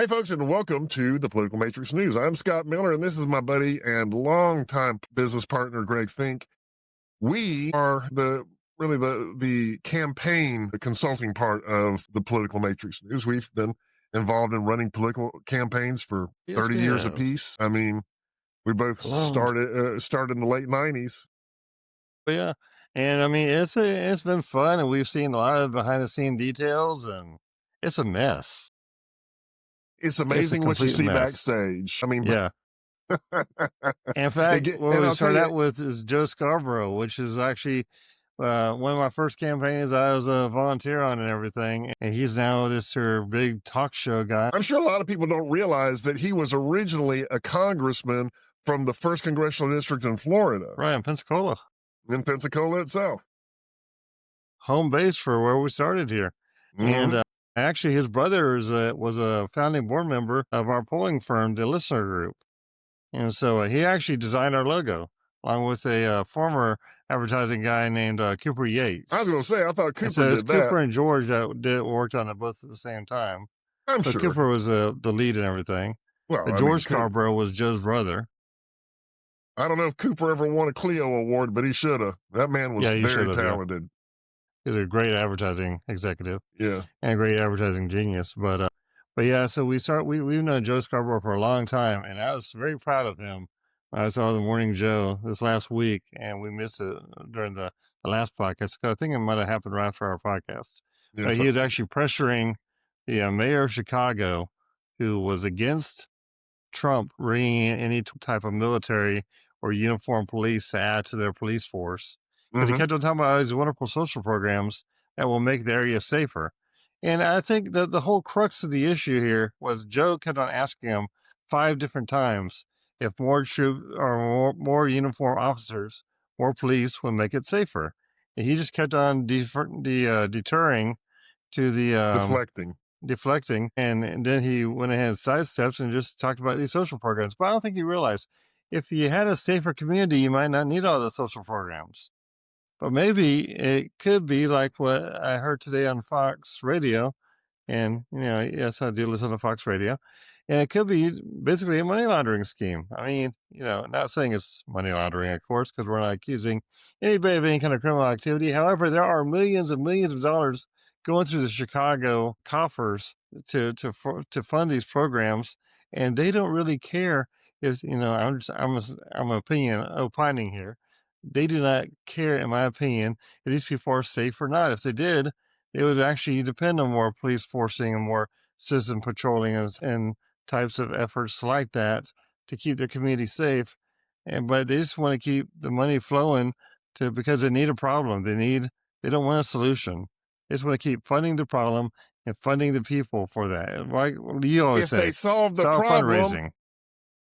Hey, folks, and welcome to the Political Matrix News. I'm Scott Miller, and this is my buddy and longtime business partner, Greg Fink. We are the campaign, the consulting part of the Political Matrix News. We've been involved in running political campaigns for Yes, 30 we years have. apiece. I mean, we both Long started in the late 90s. But yeah, and I mean, it's been fun, and we've seen a lot of behind the scene details, and it's a mess. It's It's a amazing what you complete see mess. backstage. I mean, Yeah. In fact, what and we I'll tell start you, out with is Joe Scarborough, which is actually one of my first campaigns I was a volunteer on and everything. And he's now this big talk show guy. I'm sure a lot of people don't realize that he was originally a congressman from the 1st Congressional District in Florida, Right, in Pensacola. in Pensacola itself. Home base for where we started here. And Mhm. actually, his brother was a founding board member of our polling firm, the Listener Group. And so he actually designed our logo along with a former advertising guy named Cooper I was Yates. going to say, I thought And Cooper so it's did that. Cooper and George that worked on it both at the same time. I'm But sure. Cooper was the lead and everything. Well, But I mean, George Scarborough was Joe's brother. I don't know if Cooper ever won a Clio award, but he should have. That man was Yeah, he should very have. Yeah, talented. he's a great advertising executive Yeah. and a great advertising genius. But yeah, so we've known Joe Scarborough for a long time, and I was very proud of him. I saw the Morning Joe this last week, and we missed it during the last podcast. I think it might have happened right after our podcast. But Yes. he was actually pressuring the mayor of Chicago, who was against Trump bringing in any type of military or uniformed police to add to their police force, because he Hmm. kept on talking about all these wonderful social programs that will make the area safer. And I think that the whole crux of the issue here was Joe kept on asking him 5 different times if more troops or more uniformed officers, more police would make it safer. And he just kept on deterring to the Deflecting. deflecting, and then he went ahead and sidesteps and just talked about these social programs. But I don't think he realized if you had a safer community, you might not need all the social programs. But maybe it could be like what I heard today on Fox Radio. And, yes, I do listen to Fox Radio. And it could be basically a money laundering scheme. I mean, not saying it's money laundering, of course, because we're not accusing anybody of any kind of criminal activity. However, there are millions and millions of dollars going through the Chicago coffers to fund these programs, and they don't really care if I'm opining here. They do not care, in my opinion, if these people are safe or not. If they did, it would actually depend on more police forcing and more citizen patrolling and types of efforts like that to keep their community safe. But they just want to keep the money flowing because they need a problem. They don't want a solution. They just want to keep funding the problem and funding the people for that. Like you always If they say, solve it's the all problem,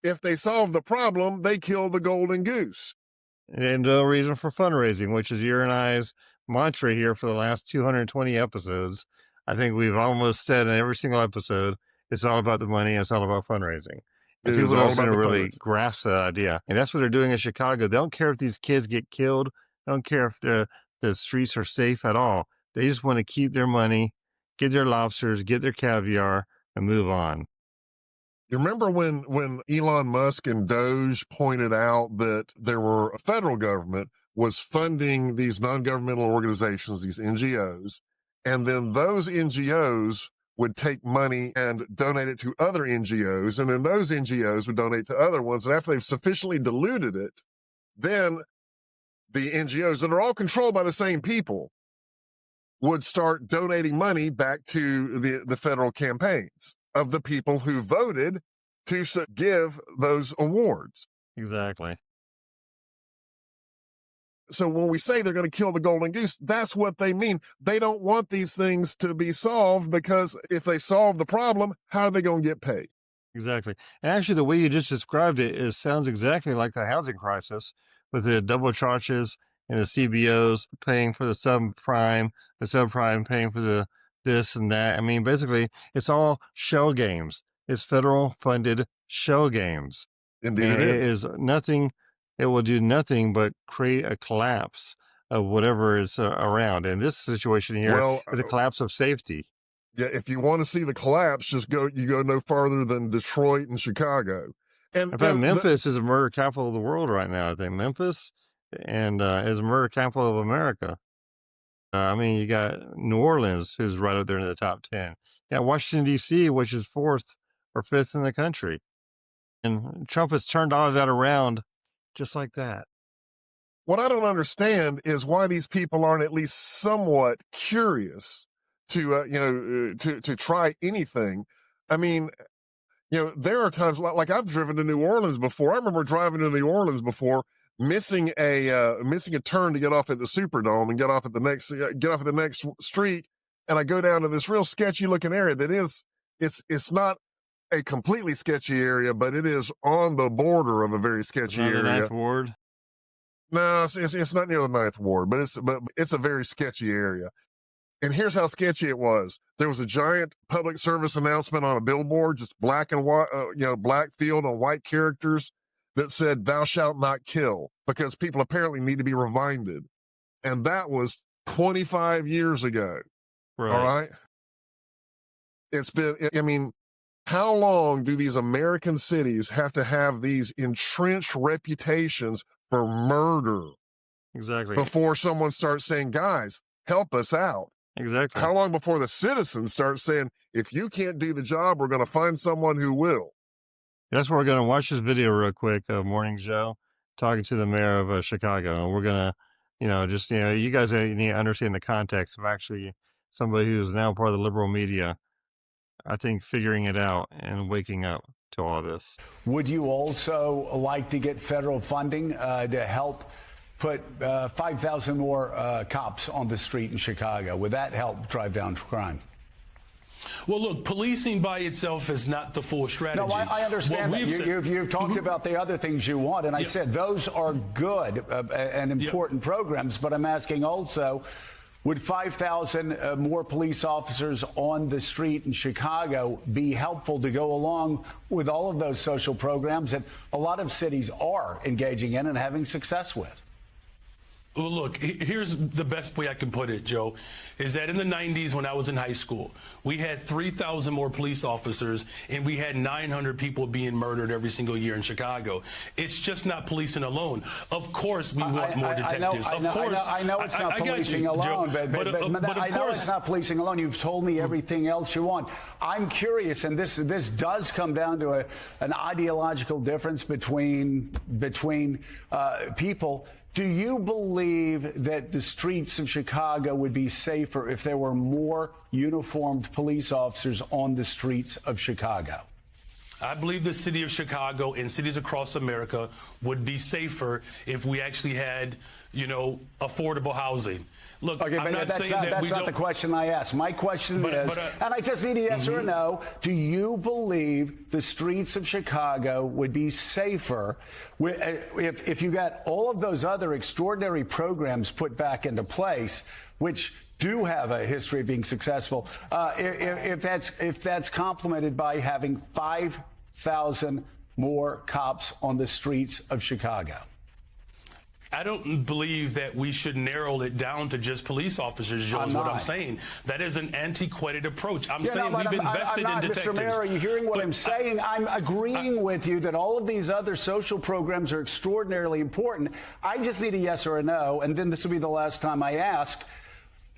fundraising. they kill the golden goose. And no reason for fundraising, which is your and I's mantra here for the last 220 episodes. I think we've almost said in every single episode, it's all about the money and it's all about fundraising. And It is people don't all seem about to the really fundraising. grasp that idea. And that's what they're doing in Chicago. They don't care if these kids get killed. They don't care if the streets are safe at all. They just want to keep their money, get their lobsters, get their caviar, and move on. You remember when Elon Musk and Doge pointed out that a federal government was funding these non-governmental organizations, these NGOs, and then those NGOs would take money and donate it to other NGOs, and then those NGOs would donate to other ones. And after they've sufficiently diluted it, then the NGOs that are all controlled by the same people would start donating money back to the federal campaigns of the people who voted to give those awards. Exactly. So when we say they're going to kill the golden goose, that's what they mean. They don't want these things to be solved, because if they solve the problem, how are they going to get paid? Exactly. And actually, the way you just described it sounds exactly like the housing crisis with the double charges and the CBOs paying for the subprime paying for the this and that. I mean, basically, it's all shell games. It's federal funded shell games. Indeed And it it is. is nothing, it will do nothing but create a collapse of whatever is around. And this situation here Well, is a collapse of safety. Yeah, if you want to see the collapse, you go no farther than Detroit and Chicago. And In fact, Memphis is a murder capital of the world right now. I think Memphis and is a murder capital of America. I mean, you got New Orleans, who's right up there in the top 10. You got Washington, D.C., which is fourth or fifth in the country. And Trump has turned all of that around just like that. what I don't understand is why these people aren't at least somewhat curious to to try anything. I mean, there are times like I've driven to New Orleans before. I remember driving to New Orleans before, missing a turn to get off at the Superdome and get off at the next street, and I go down to this real sketchy looking area that is it's not a completely sketchy area, but it is on the border of a very sketchy Around the area. Ninth Ward. No, it's not near the Ninth Ward, but it's a very sketchy area. And here's how sketchy it was. There was a giant public service announcement on a billboard, just black and white, black field on white characters that said, "Thou shalt not kill," because people apparently need to be reminded. And that was 25 years ago. Right. All right. It's been, I mean, how long do these American cities have to have these entrenched reputations for murder Exactly. before someone starts saying, guys, help us out? Exactly. How long before the citizens start saying, if you can't do the job, we're going to find someone who will? That's where we're going to watch this video real quick of Morning Joe talking to the mayor of Chicago. And we're going to, you guys need to understand the context of actually somebody who's now part of the liberal media, I think, figuring it out and waking up to all this. Would you also like to get federal funding to help put 5,000 more cops on the street in Chicago? Would that help drive down crime? Well, look, policing by itself is not the full strategy. No, I understand that. You've talked about the other things you want, and I said those are good and important programs, but I'm asking also, would 5,000 more police officers on the street in Chicago be helpful to go along with all of those social programs that a lot of cities are engaging in and having success with? Well, look, here's the best way I can put it, Joe, is that in the 90s when I was in high school, we had 3,000 more police officers and we had 900 people being murdered every single year in Chicago. It's just not policing alone. Of course, we want more detectives. I know it's not policing alone, but I know it's not policing alone. You've told me everything else you want. I'm curious, and this does come down to an ideological difference between people. Do you believe that the streets of Chicago would be safer if there were more uniformed police officers on the streets of Chicago? I believe the city of Chicago and cities across America would be safer if we actually had, affordable housing. Look, okay, I'm not saying that that's not the question I asked. My question is, and I just need a yes or a no, do you believe the streets of Chicago would be safer if you got all of those other extraordinary programs put back into place, which do have a history of being successful, if that's complemented by having 5,000 more cops on the streets of Chicago? I don't believe that we should narrow it down to just police officers, Joe, is what I'm saying. That is an antiquated approach. I'm saying we've invested in detectives. Mr. Mayor, are you hearing what I'm saying? I'm agreeing with you that all of these other social programs are extraordinarily important. I just need a yes or a no, and then this will be the last time I ask.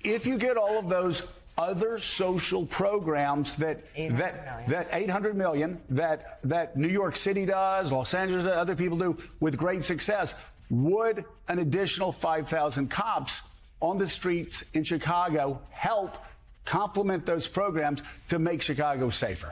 If you get all of those other social programs that 800 million that New York City does, Los Angeles, other people do with great success, would an additional 5,000 cops on the streets in Chicago help complement those programs to make Chicago safer?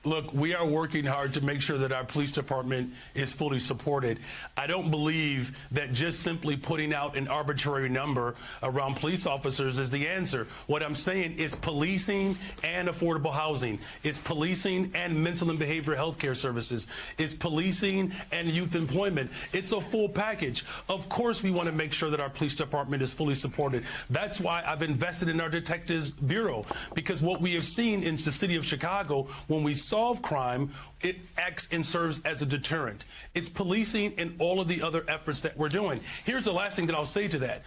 Look, we are working hard to make sure that our police department is fully supported. I don't believe that just simply putting out an arbitrary number around police officers is the answer. What I'm saying is policing and affordable housing. It's policing and mental and behavioral health care services. It's policing and youth employment. It's a full package. Of course, we want to make sure that our police department is fully supported. That's why I've invested in our Detectives Bureau, because what we have seen in the city of Chicago, when we solve crime, it acts and serves as a deterrent. It's policing and all of the other efforts that we're doing. Here's the last thing that I'll say to that.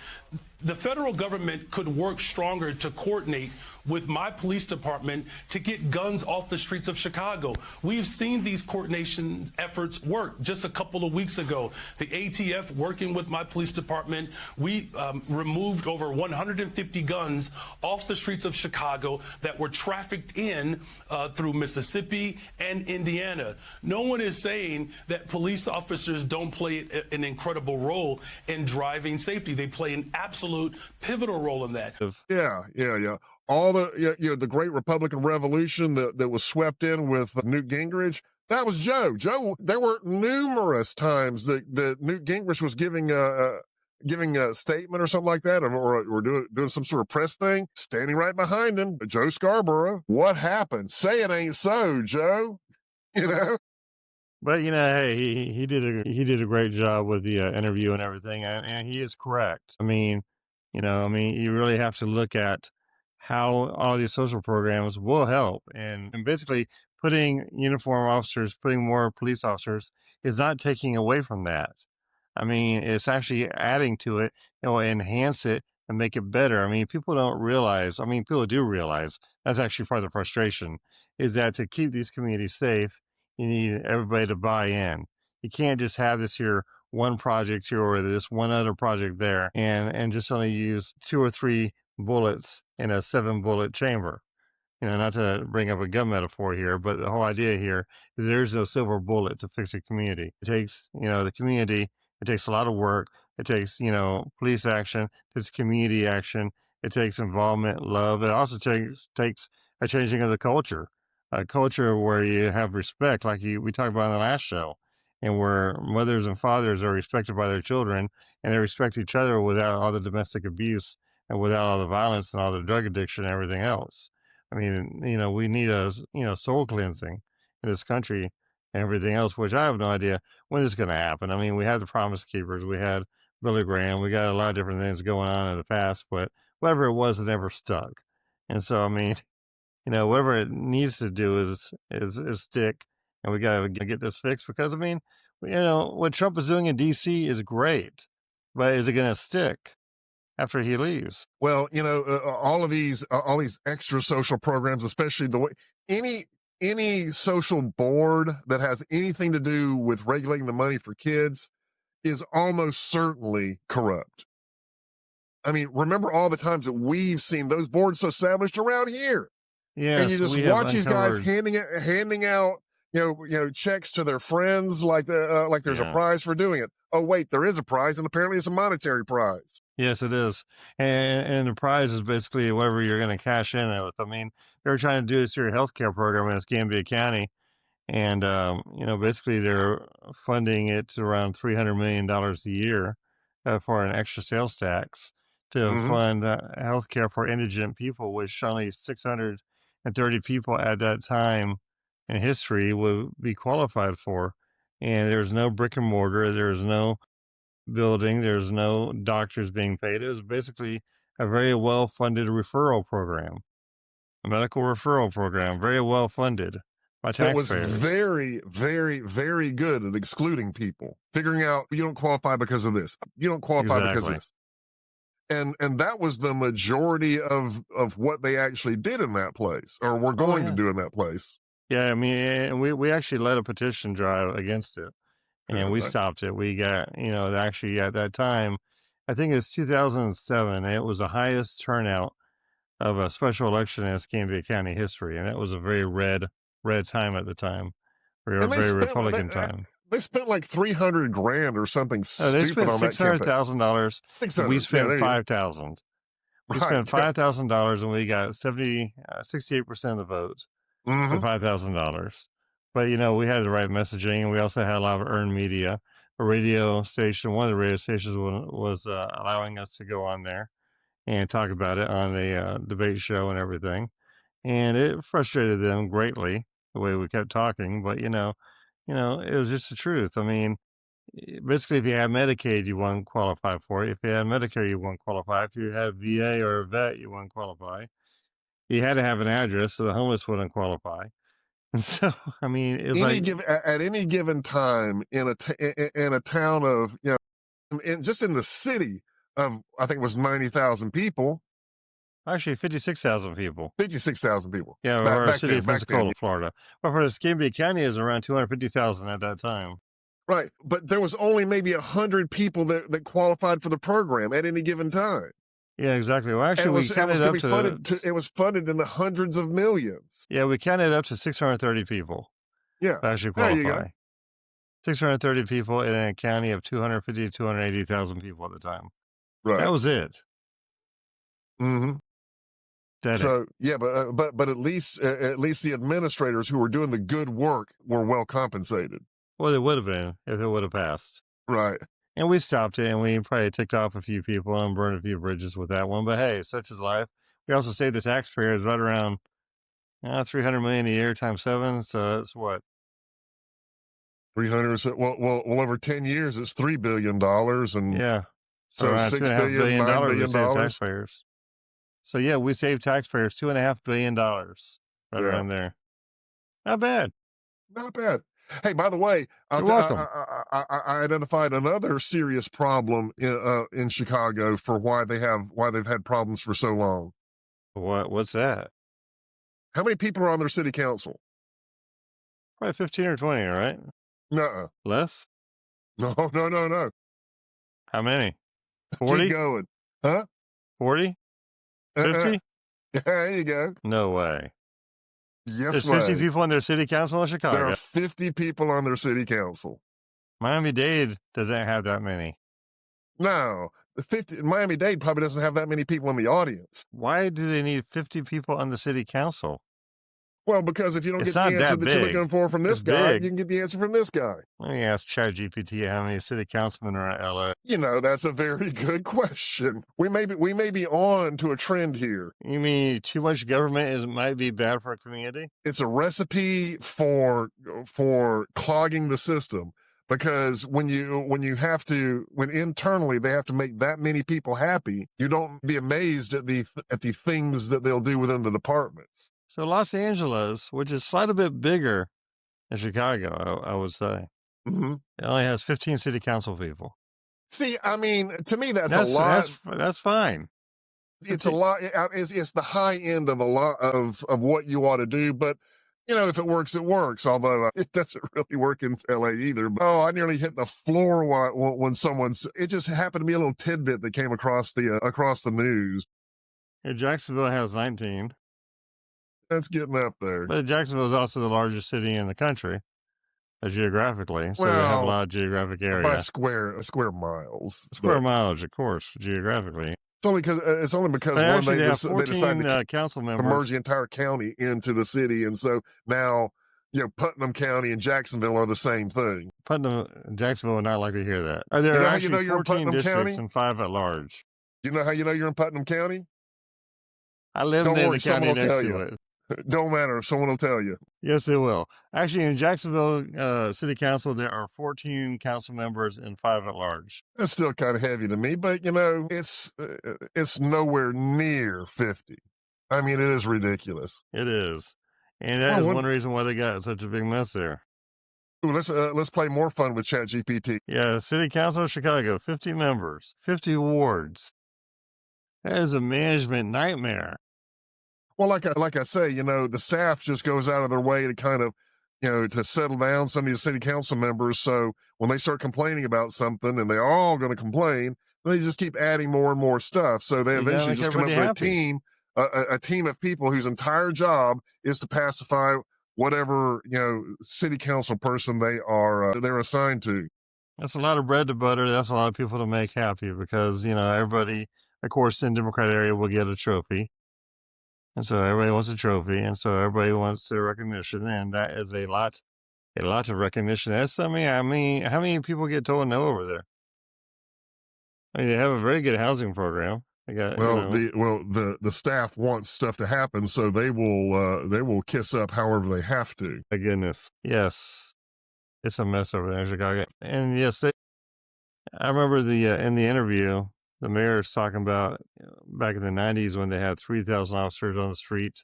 The federal government could work stronger to coordinate with my police department to get guns off the streets of Chicago. We've seen these coordination efforts work. Just a couple of weeks ago, the ATF working with my police department, we removed over 150 guns off the streets of Chicago that were trafficked in through Mississippi and Indiana. No one is saying that police officers don't play an incredible role in driving safety. They play an absolute pivotal role in that. Yeah. All the great Republican Revolution that was swept in with Newt Gingrich. That was Joe. There were numerous times that Newt Gingrich was giving a statement or something like that, or doing some sort of press thing, standing right behind him, Joe Scarborough. What happened? Say it ain't so, Joe. You know. But hey, he did a great job with the interview and everything, and he is correct. I mean, you really have to look at how all these social programs will help, and basically putting uniform officers, putting more police officers is not taking away from that. I mean, it's actually adding to it, enhance it and make it better. I mean, people don't realize. I mean, people do realize that's actually part of the frustration is that to keep these communities safe, you need everybody to buy in. You can't just have this here one project here or this one other project there and just only use 2 or 3 bullets in a 7-bullet chamber. Not to bring up a gun metaphor here, but the whole idea here is there's no silver bullet to fix a community. It takes, the community, it takes a lot of work. It takes, police action, it takes community action. It takes involvement, love. It also takes a changing of the culture, a culture where you have respect, like we talked about in the last show, and where mothers and fathers are respected by their children and they respect each other without all the domestic abuse and without all the violence and all the drug addiction and everything else. I mean, we need a, soul cleansing in this country and everything else, which I have no idea when this is going to happen. I mean, we had the Promise Keepers, we had Billy Graham, we got a lot of different things going on in the past, but whatever it was, it never stuck. And so, I mean, whatever it needs to do is stick, and we got to get this fixed because, I mean, what Trump is doing in D.C. is great, but is it going to stick after he leaves? Well, all these extra social programs, especially the way any social board that has anything to do with regulating the money for kids is almost certainly corrupt. I mean, remember all the times that we've seen those boards established around here. Yes, and you just watch these guys handing out, checks to their friends like there's a prize for doing it. Oh, wait, there is a prize, and apparently it's a monetary prize. Yes, it is. And the prize is basically whatever you're going to cash in with. I mean, they're trying to do this here healthcare program in Escambia County. And, basically they're funding it to around $300 million a year for an extra sales tax to fund healthcare for indigent people, which only 630 people at that time in history would be qualified for. And there's no brick and mortar. There's no building. There's no doctors being paid. It was basically a very well-funded referral program, a medical referral program, very well-funded by taxpayers. It was very, very, very good at excluding people, figuring out you don't qualify because of this. You don't qualify because of this. And that was the majority of what they actually did in that place, or were going to do in that place. Yeah, I mean, and we actually led a petition drive against it, and we stopped it. We got, actually at that time, I think it was 2007, and it was the highest turnout of a special election in Escambia County history, and that was a very red time at the time, very Republican time. They spent like $300,000 or something stupid they spent on that campaign. $600,000. We spent $5,000. We spent $5,000, and we got 68% of the vote for $5,000. But we had the right messaging, and we also had a lot of earned media. A radio station, one of the radio stations was allowing us to go on there and talk about it on a debate show and everything. And it frustrated them greatly the way we kept talking, but it was just the truth. I mean, basically, if you had Medicaid, you wouldn't qualify for it. If you had Medicare, you wouldn't qualify. If you had VA or a vet, you wouldn't qualify. You had to have an address, so the homeless wouldn't qualify. And so, I mean, it's at any given time in a town of, just in the city I think it was 90,000 people, Actually, 56,000 people. 56,000 people. Yeah, or a city of Pensacola, Florida. But for the Escambia County, it was around 250,000 at that time. Right. But there was only maybe 100 people that qualified for the program at any given time. Yeah, exactly. Well, actually, we counted up to... It was funded in the hundreds of millions. Yeah, we counted up to 630 people. Yeah. To actually There you qualify. go. 630 people in a county of 250 to 280,000 people at the time. Right. That was it. Mm-hmm. So yeah, but at least the administrators who were doing the good work were well compensated. Well, they would have been if it would have passed. Right. And we stopped it, and we probably ticked off a few people and burned a few bridges with that one. But hey, such is life. We also saved the taxpayers right around $300 million a year times 7. So that's what? 300. Well, over 10 years, it's $3 billion, and yeah, so around $6 billion, $9 billion. Taxpayers. So yeah, we saved taxpayers $2.5 billion right around there. Not bad. Not bad. Hey, by the way, You're welcome. I identified another serious problem in Chicago for why they've had problems for so long. What's that? How many people are on their city council? Probably 15 or 20, right? Nuh-uh. Less? No. How many? 40? Keep going. Huh? 40? 50? There you go. No way. Yes, There's 50 people on their city council in Chicago. There are 50 people on their city council. Miami-Dade doesn't have that many. No. Miami-Dade probably doesn't have that many people in the audience. Why do they need 50 people on the city council? Well, because if you don't get the answer that you're looking for from this guy, you can get the answer from this guy. Let me ask ChatGPT how many city councilmen are in LA. That's a very good question. We may be on to a trend here. You mean too much government might be bad for a community? It's a recipe for clogging the system, because when internally they have to make that many people happy, you don't be amazed at the things that they'll do within the departments. So Los Angeles, which is slightly bit bigger than Chicago, I would say, mm-hmm. It only has 15 city council people. See, I mean, to me, that's a lot. That's fine. It's a lot. It's the high end of a lot of what you ought to do. But, if it works, it works. Although it doesn't really work in LA either. But, I nearly hit the floor when it just happened to be a little tidbit that came across the news. Yeah, Jacksonville has 19. That's getting up there. But Jacksonville is also the largest city in the country, geographically. So they have a lot of geographic area. By square miles. Square mileage, of course, geographically. It's only because they decided to council members merge the entire county into the city, and so now Putnam County and Jacksonville are the same thing. Putnam, Jacksonville would not like to hear that. There are actually 14 districts and 5 at large. You know how you know you're in Putnam County? I live in the county next to it. Don't matter. Someone will tell you. Yes, it will. Actually, in Jacksonville City Council, there are 14 council members and 5 at large. That's still kind of heavy to me, but it's nowhere near 50. I mean, it is ridiculous. It is, and that is one reason why they got such a big mess there. Ooh, let's play more fun with ChatGPT. Yeah, City Council of Chicago, 50 members, 50 wards. That is a management nightmare. Well, like I say, the staff just goes out of their way to kind of, to settle down some of these city council members. So when they start complaining about something, and they're all going to complain, they just keep adding more and more stuff. So they eventually just come up with a team of people whose entire job is to pacify whatever, city council person they're assigned to. That's a lot of bread to butter. That's a lot of people to make happy, because, everybody, of course, in the Democrat area will get a trophy. And so everybody wants a trophy, and so everybody wants their recognition, and that is a lot of recognition. That's how many people get told no over there? I mean, they have a very good housing program. They got the staff wants stuff to happen, so they will kiss up however they have to. My goodness, yes, it's a mess over there in Chicago. And yes, I remember in the interview, the mayor's talking about back in the 90s when they had 3,000 officers on the street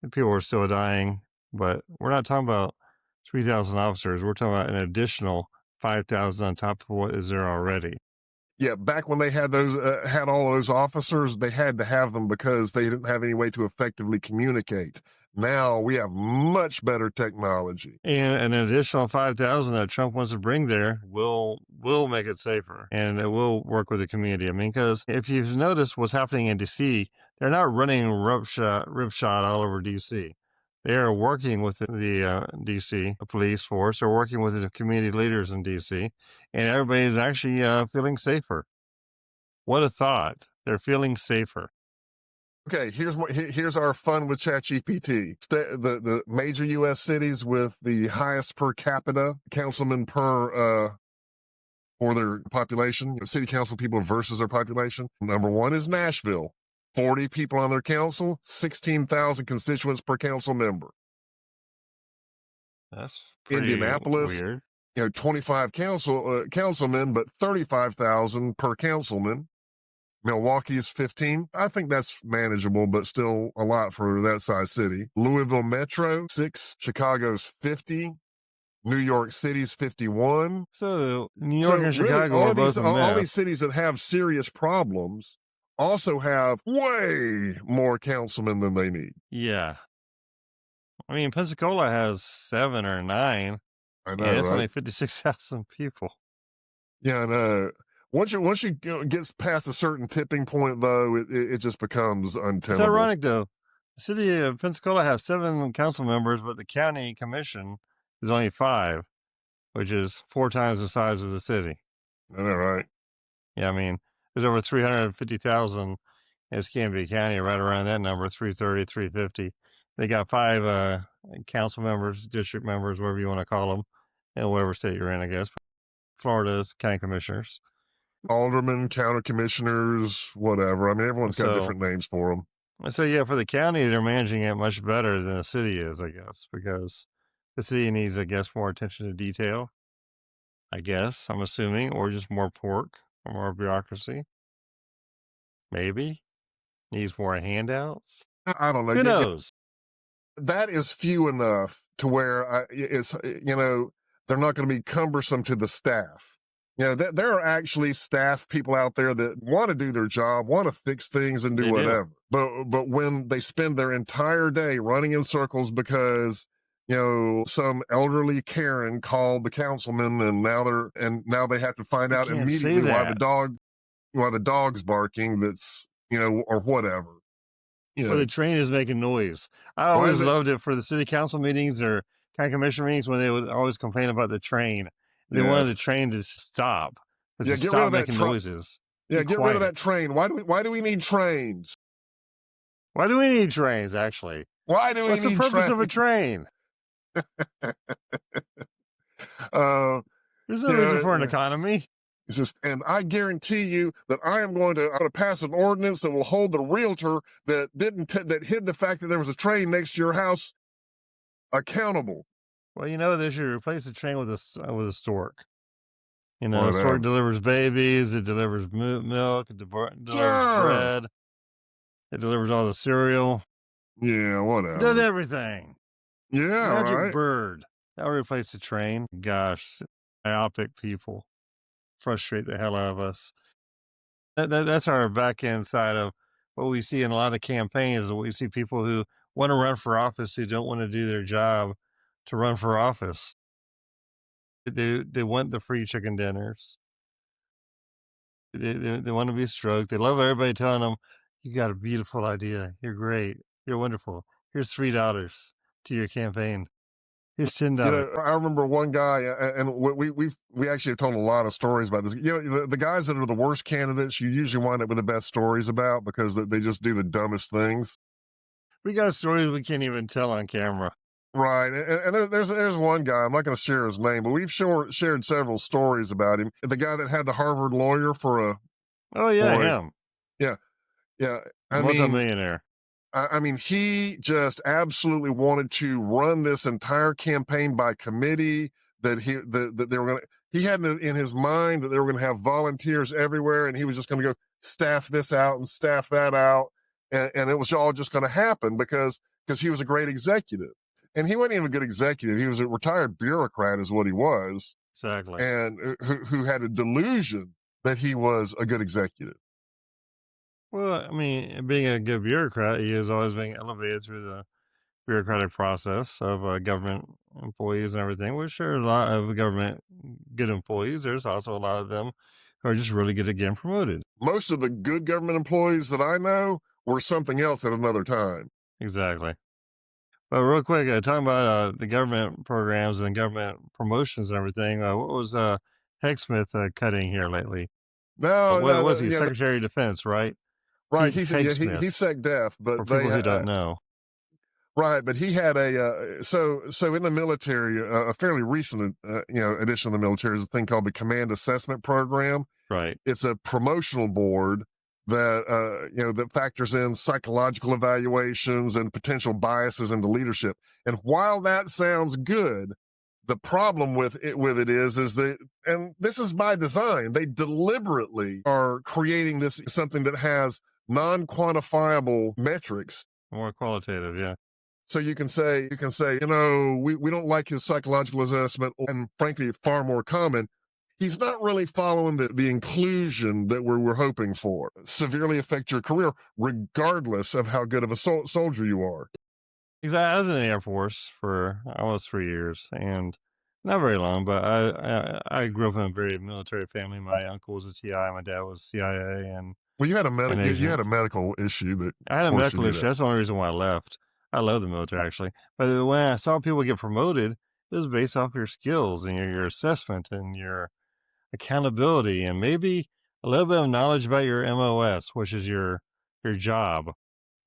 and people were still dying. But we're not talking about 3,000 officers. We're talking about an additional 5,000 on top of what is there already. Yeah, back when they had those had all of those officers, they had to have them because they didn't have any way to effectively communicate. Now we have much better technology. And an additional 5,000 that Trump wants to bring there will make it safer, and it will work with the community. I mean, because if you've noticed what's happening in D.C., they're not running ripshot all over D.C. They are working with the D.C. police force. They're working with the community leaders in D.C., and everybody's actually feeling safer. What a thought. They're feeling safer. Okay, here's our fun with ChatGPT. The major U.S. cities with the highest per capita councilman per for their population, city council people versus their population. Number 1 is Nashville, 40 people on their council, 16,000 constituents per council member. That's pretty Indianapolis, weird. 25 councilmen, but 35,000 per councilman. Milwaukee's 15. I think that's manageable, but still a lot for that size city. Louisville Metro, 6. Chicago's 50. New York City's 51. So New York and really, Chicago are both a mess. all these cities that have serious problems also have way more councilmen than they need. Yeah. I mean, Pensacola has 7 or 9. I know, And it's right? only 56,000 people. Yeah, I know. Once you get past a certain tipping point, though, it just becomes untenable. It's ironic, though. The city of Pensacola has 7 council members, but the county commission is only 5, which is 4 times the size of the city. I know, right? Yeah, I mean, there's over 350,000 in Escambia County, right around that number, 330, 350. They got 5 council members, district members, whatever you want to call them, in whatever state you're in, I guess. Florida's county commissioners. Aldermen, county commissioners, whatever. I mean, everyone's got different names for them. So, yeah, for the county, they're managing it much better than the city is, I guess, because the city needs, I guess, more attention to detail, I guess, I'm assuming, or just more pork or more bureaucracy. Maybe. Needs more handouts. I don't know. Who knows? That is few enough to where they're not going to be cumbersome to the staff. There are actually staff people out there that want to do their job, want to fix things and do whatever. But when they spend their entire day running in circles because some elderly Karen called the councilman and now they have to find out immediately why the dog's barking, that's or whatever. Or the train is making noise. I always loved it for the city council meetings or county commission meetings when they would always complain about the train. They wanted the train to stop. Get stop rid of making noises. Yeah, get rid of that train. Why do we need trains? Why do we need trains, actually? Why do we What's need the purpose of a train? There's no reason for an economy. It's just, and I guarantee you that I'm going to pass an ordinance that will hold the realtor that that hid the fact that there was a train next to your house accountable. Well, they should replace the train with a stork. The stork delivers babies. It delivers milk. It delivers bread. It delivers all the cereal. Yeah, whatever. It does everything. Yeah, Magic bird. That'll replace the train. Gosh, myopic people frustrate the hell out of us. That's our back end side of what we see in a lot of campaigns. We see people who want to run for office who don't want to do their job to run for office. They want the free chicken dinners. They want to be stroked. They love everybody telling them, "You got a beautiful idea. You're great. You're wonderful. Here's $3 to your campaign. Here's $10." I remember one guy, and we actually have told a lot of stories about this. The guys that are the worst candidates, you usually wind up with the best stories about because they just do the dumbest things. We got stories we can't even tell on camera. Right, and there's one guy, I'm not going to share his name, but we've shared several stories about him. The guy that had the Harvard lawyer for a... Oh, yeah, him. Yeah. Multi-millionaire. I mean, he just absolutely wanted to run this entire campaign by committee, that they were going to... He had in his mind that they were going to have volunteers everywhere, and he was just going to go staff this out and staff that out, and it was all just going to happen because he was a great executive. And he wasn't even a good executive. He was a retired bureaucrat is what he was. Exactly. And who had a delusion that he was a good executive. Well, I mean, being a good bureaucrat, he is always being elevated through the bureaucratic process of government employees and everything, which there are a lot of government good employees. There's also a lot of them who are just really good at getting promoted. Most of the good government employees that I know were something else at another time. Exactly. But real quick, talking about the government programs and government promotions and everything, what was Hegsmith cutting here lately? No, What no, was he? yeah, Secretary of Defense, right? right. Pete He's Hegsmith, sec def, for but people who they don't know. right. But he had a so in the military, a fairly recent addition of the military is a thing called the Command Assessment Program. Right. It's a promotional board that that factors in psychological evaluations and potential biases into leadership. And while that sounds good, the problem with it is that, and this is by design, they deliberately are creating this something that has non-quantifiable metrics. More qualitative, yeah. So you can say, we don't like his psychological assessment, and frankly, far more common, he's not really following the inclusion that we're hoping for. Severely affect your career, regardless of how good of a soldier you are. Exactly. I was in the Air Force for almost 3 years, and not very long, but I grew up in a very military family. My uncle was a TI, my dad was CIA, and Well, you had an you had a agent. medical issue that I had a forced you medical to do issue. that. That's the only reason why I left. I love the military, actually. But when I saw people get promoted, it was based off your skills and your assessment and your accountability, and maybe a little bit of knowledge about your MOS, which is your job.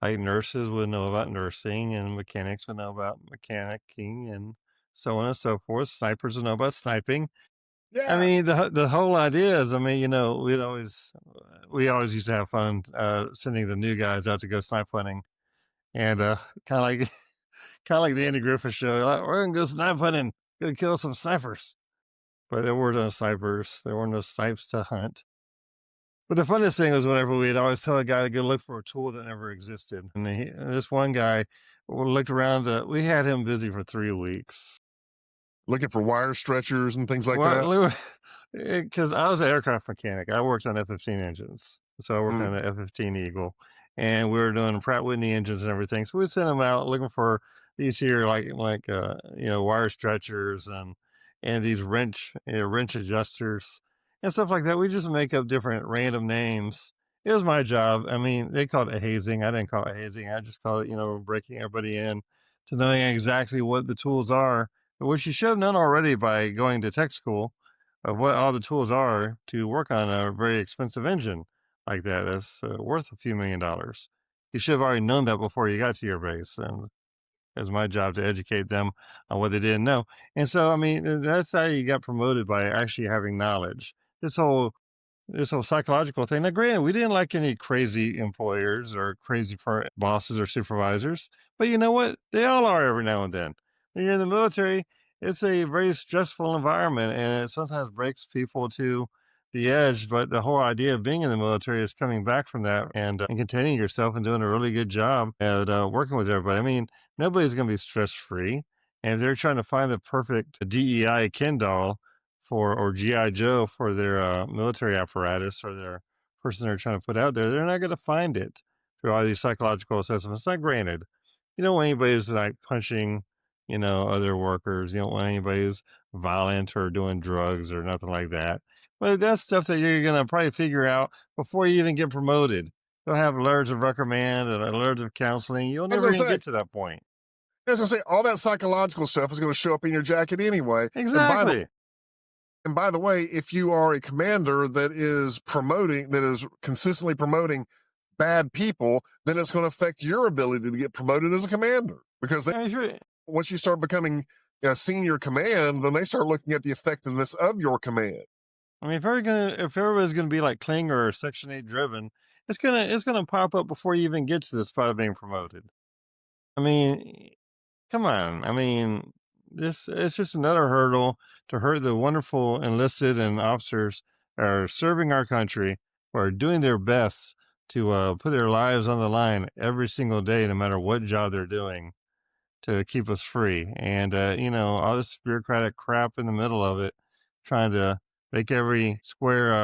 Like nurses would know about nursing, and mechanics would know about mechanicking, and so on and so forth. Snipers would know about sniping. I Yeah. mean, the whole idea is, I mean, we always used to have fun sending the new guys out to go snipe hunting, and kind of like kind of like the Andy Griffith show. Like, we're gonna go snipe hunting, go kill some snipers. But there were no snipers. There were no snipes to hunt. But the funniest thing was whenever we'd always tell a guy to go look for a tool that never existed. And this one guy looked around, we had him busy for 3 weeks. Looking for wire stretchers and things like that? Because I was an aircraft mechanic. I worked on F-15 engines. So I worked on the F-15 Eagle. And we were doing Pratt Whitney engines and everything. So we'd send them out looking for these here, wire stretchers and these wrench adjusters and stuff like that. We just make up different random names. It was my job. I mean, they called it hazing. I didn't call it hazing. I just called it, breaking everybody in to knowing exactly what the tools are, which you should have known already by going to tech school of what all the tools are to work on a very expensive engine like that. That's worth a few $1,000,000. You should have already known that before you got to your base. And it's my job to educate them on what they didn't know. And so, I mean, that's how you got promoted, by actually having knowledge. This whole psychological thing. Now, granted, we didn't like any crazy employers or crazy bosses or supervisors, but you know what? They all are every now and then. When you're in the military, it's a very stressful environment, and it sometimes breaks people to the edge. But the whole idea of being in the military is coming back from that and containing yourself and doing a really good job at working with everybody. I mean, nobody's going to be stress free. And if they're trying to find the perfect DEI Ken doll or GI Joe for their military apparatus or their person they're trying to put out there, they're not going to find it through all these psychological assessments. Not granted, you don't want anybody who's like punching, other workers. You don't want anybody who's violent or doing drugs or nothing like that. But that's stuff that you're going to probably figure out before you even get promoted. You'll have letters of reprimand and letters of counseling. You'll never even get to that point. I was going to say, all that psychological stuff is going to show up in your jacket anyway. Exactly. And by the way, if you are a commander that is consistently promoting bad people, then it's going to affect your ability to get promoted as a commander. Because once you start becoming a senior command, then they start looking at the effectiveness of your command. I mean, if everybody's gonna be like Klinger or Section 8 driven, it's gonna pop up before you even get to the spot of being promoted. I mean, come on. I mean, it's just another hurdle to hurt the wonderful enlisted and officers that are serving our country, who are doing their best to put their lives on the line every single day, no matter what job they're doing, to keep us free. And all this bureaucratic crap in the middle of it, trying to Make every square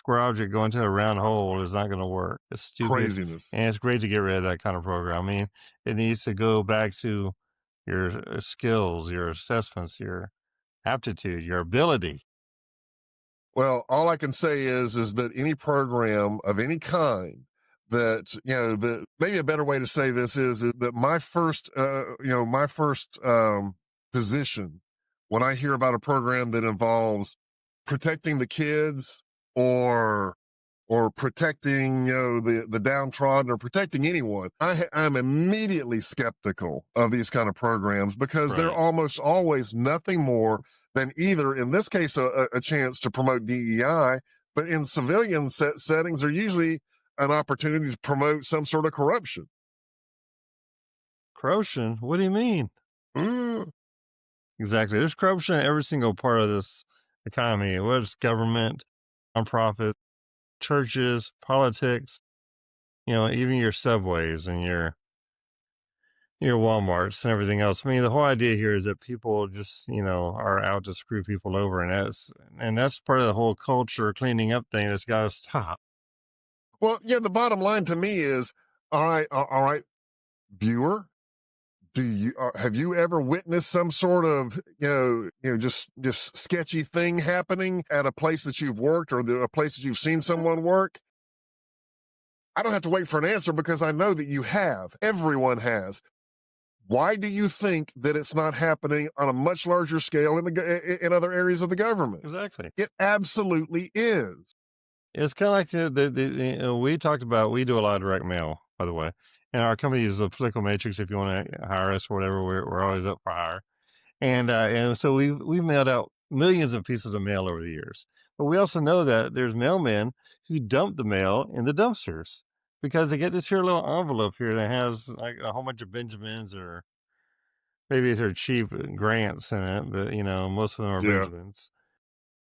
object go into a round hole is not going to work. It's stupid. Craziness. And it's great to get rid of that kind of program. I mean, it needs to go back to your skills, your assessments, your aptitude, your ability. Well, all I can say is that any program of any kind that, that maybe a better way to say this is that my first position when I hear about a program that involves protecting the kids or protecting, the downtrodden or protecting anyone, I'm immediately skeptical of these kind of programs because they're almost always nothing more than either, in this case, a chance to promote DEI, but in civilian settings, they're usually an opportunity to promote some sort of corruption. Corruption? What do you mean? Exactly. There's corruption in every single part of this economy, whether it's government, nonprofit, churches, politics, even your subways and your Walmarts and everything else. I mean, the whole idea here is that people just, are out to screw people over, and that's part of the whole culture cleaning up thing that's got to stop. Well, yeah, the bottom line to me is, all right, viewer, have you ever witnessed some sort of, just sketchy thing happening at a place that you've worked or a place that you've seen someone work? I don't have to wait for an answer because I know that you have. Everyone has. Why do you think that it's not happening on a much larger scale in other areas of the government? Exactly. It absolutely is. It's kind of like we talked about, we do a lot of direct mail, by the way. And our company is a political matrix. If you want to hire us or whatever, we're always up for hire. And so we've mailed out millions of pieces of mail over the years. But we also know that there's mailmen who dump the mail in the dumpsters because they get this here little envelope here that has like a whole bunch of Benjamins, or maybe they're cheap grants in it, but most of them are Benjamins.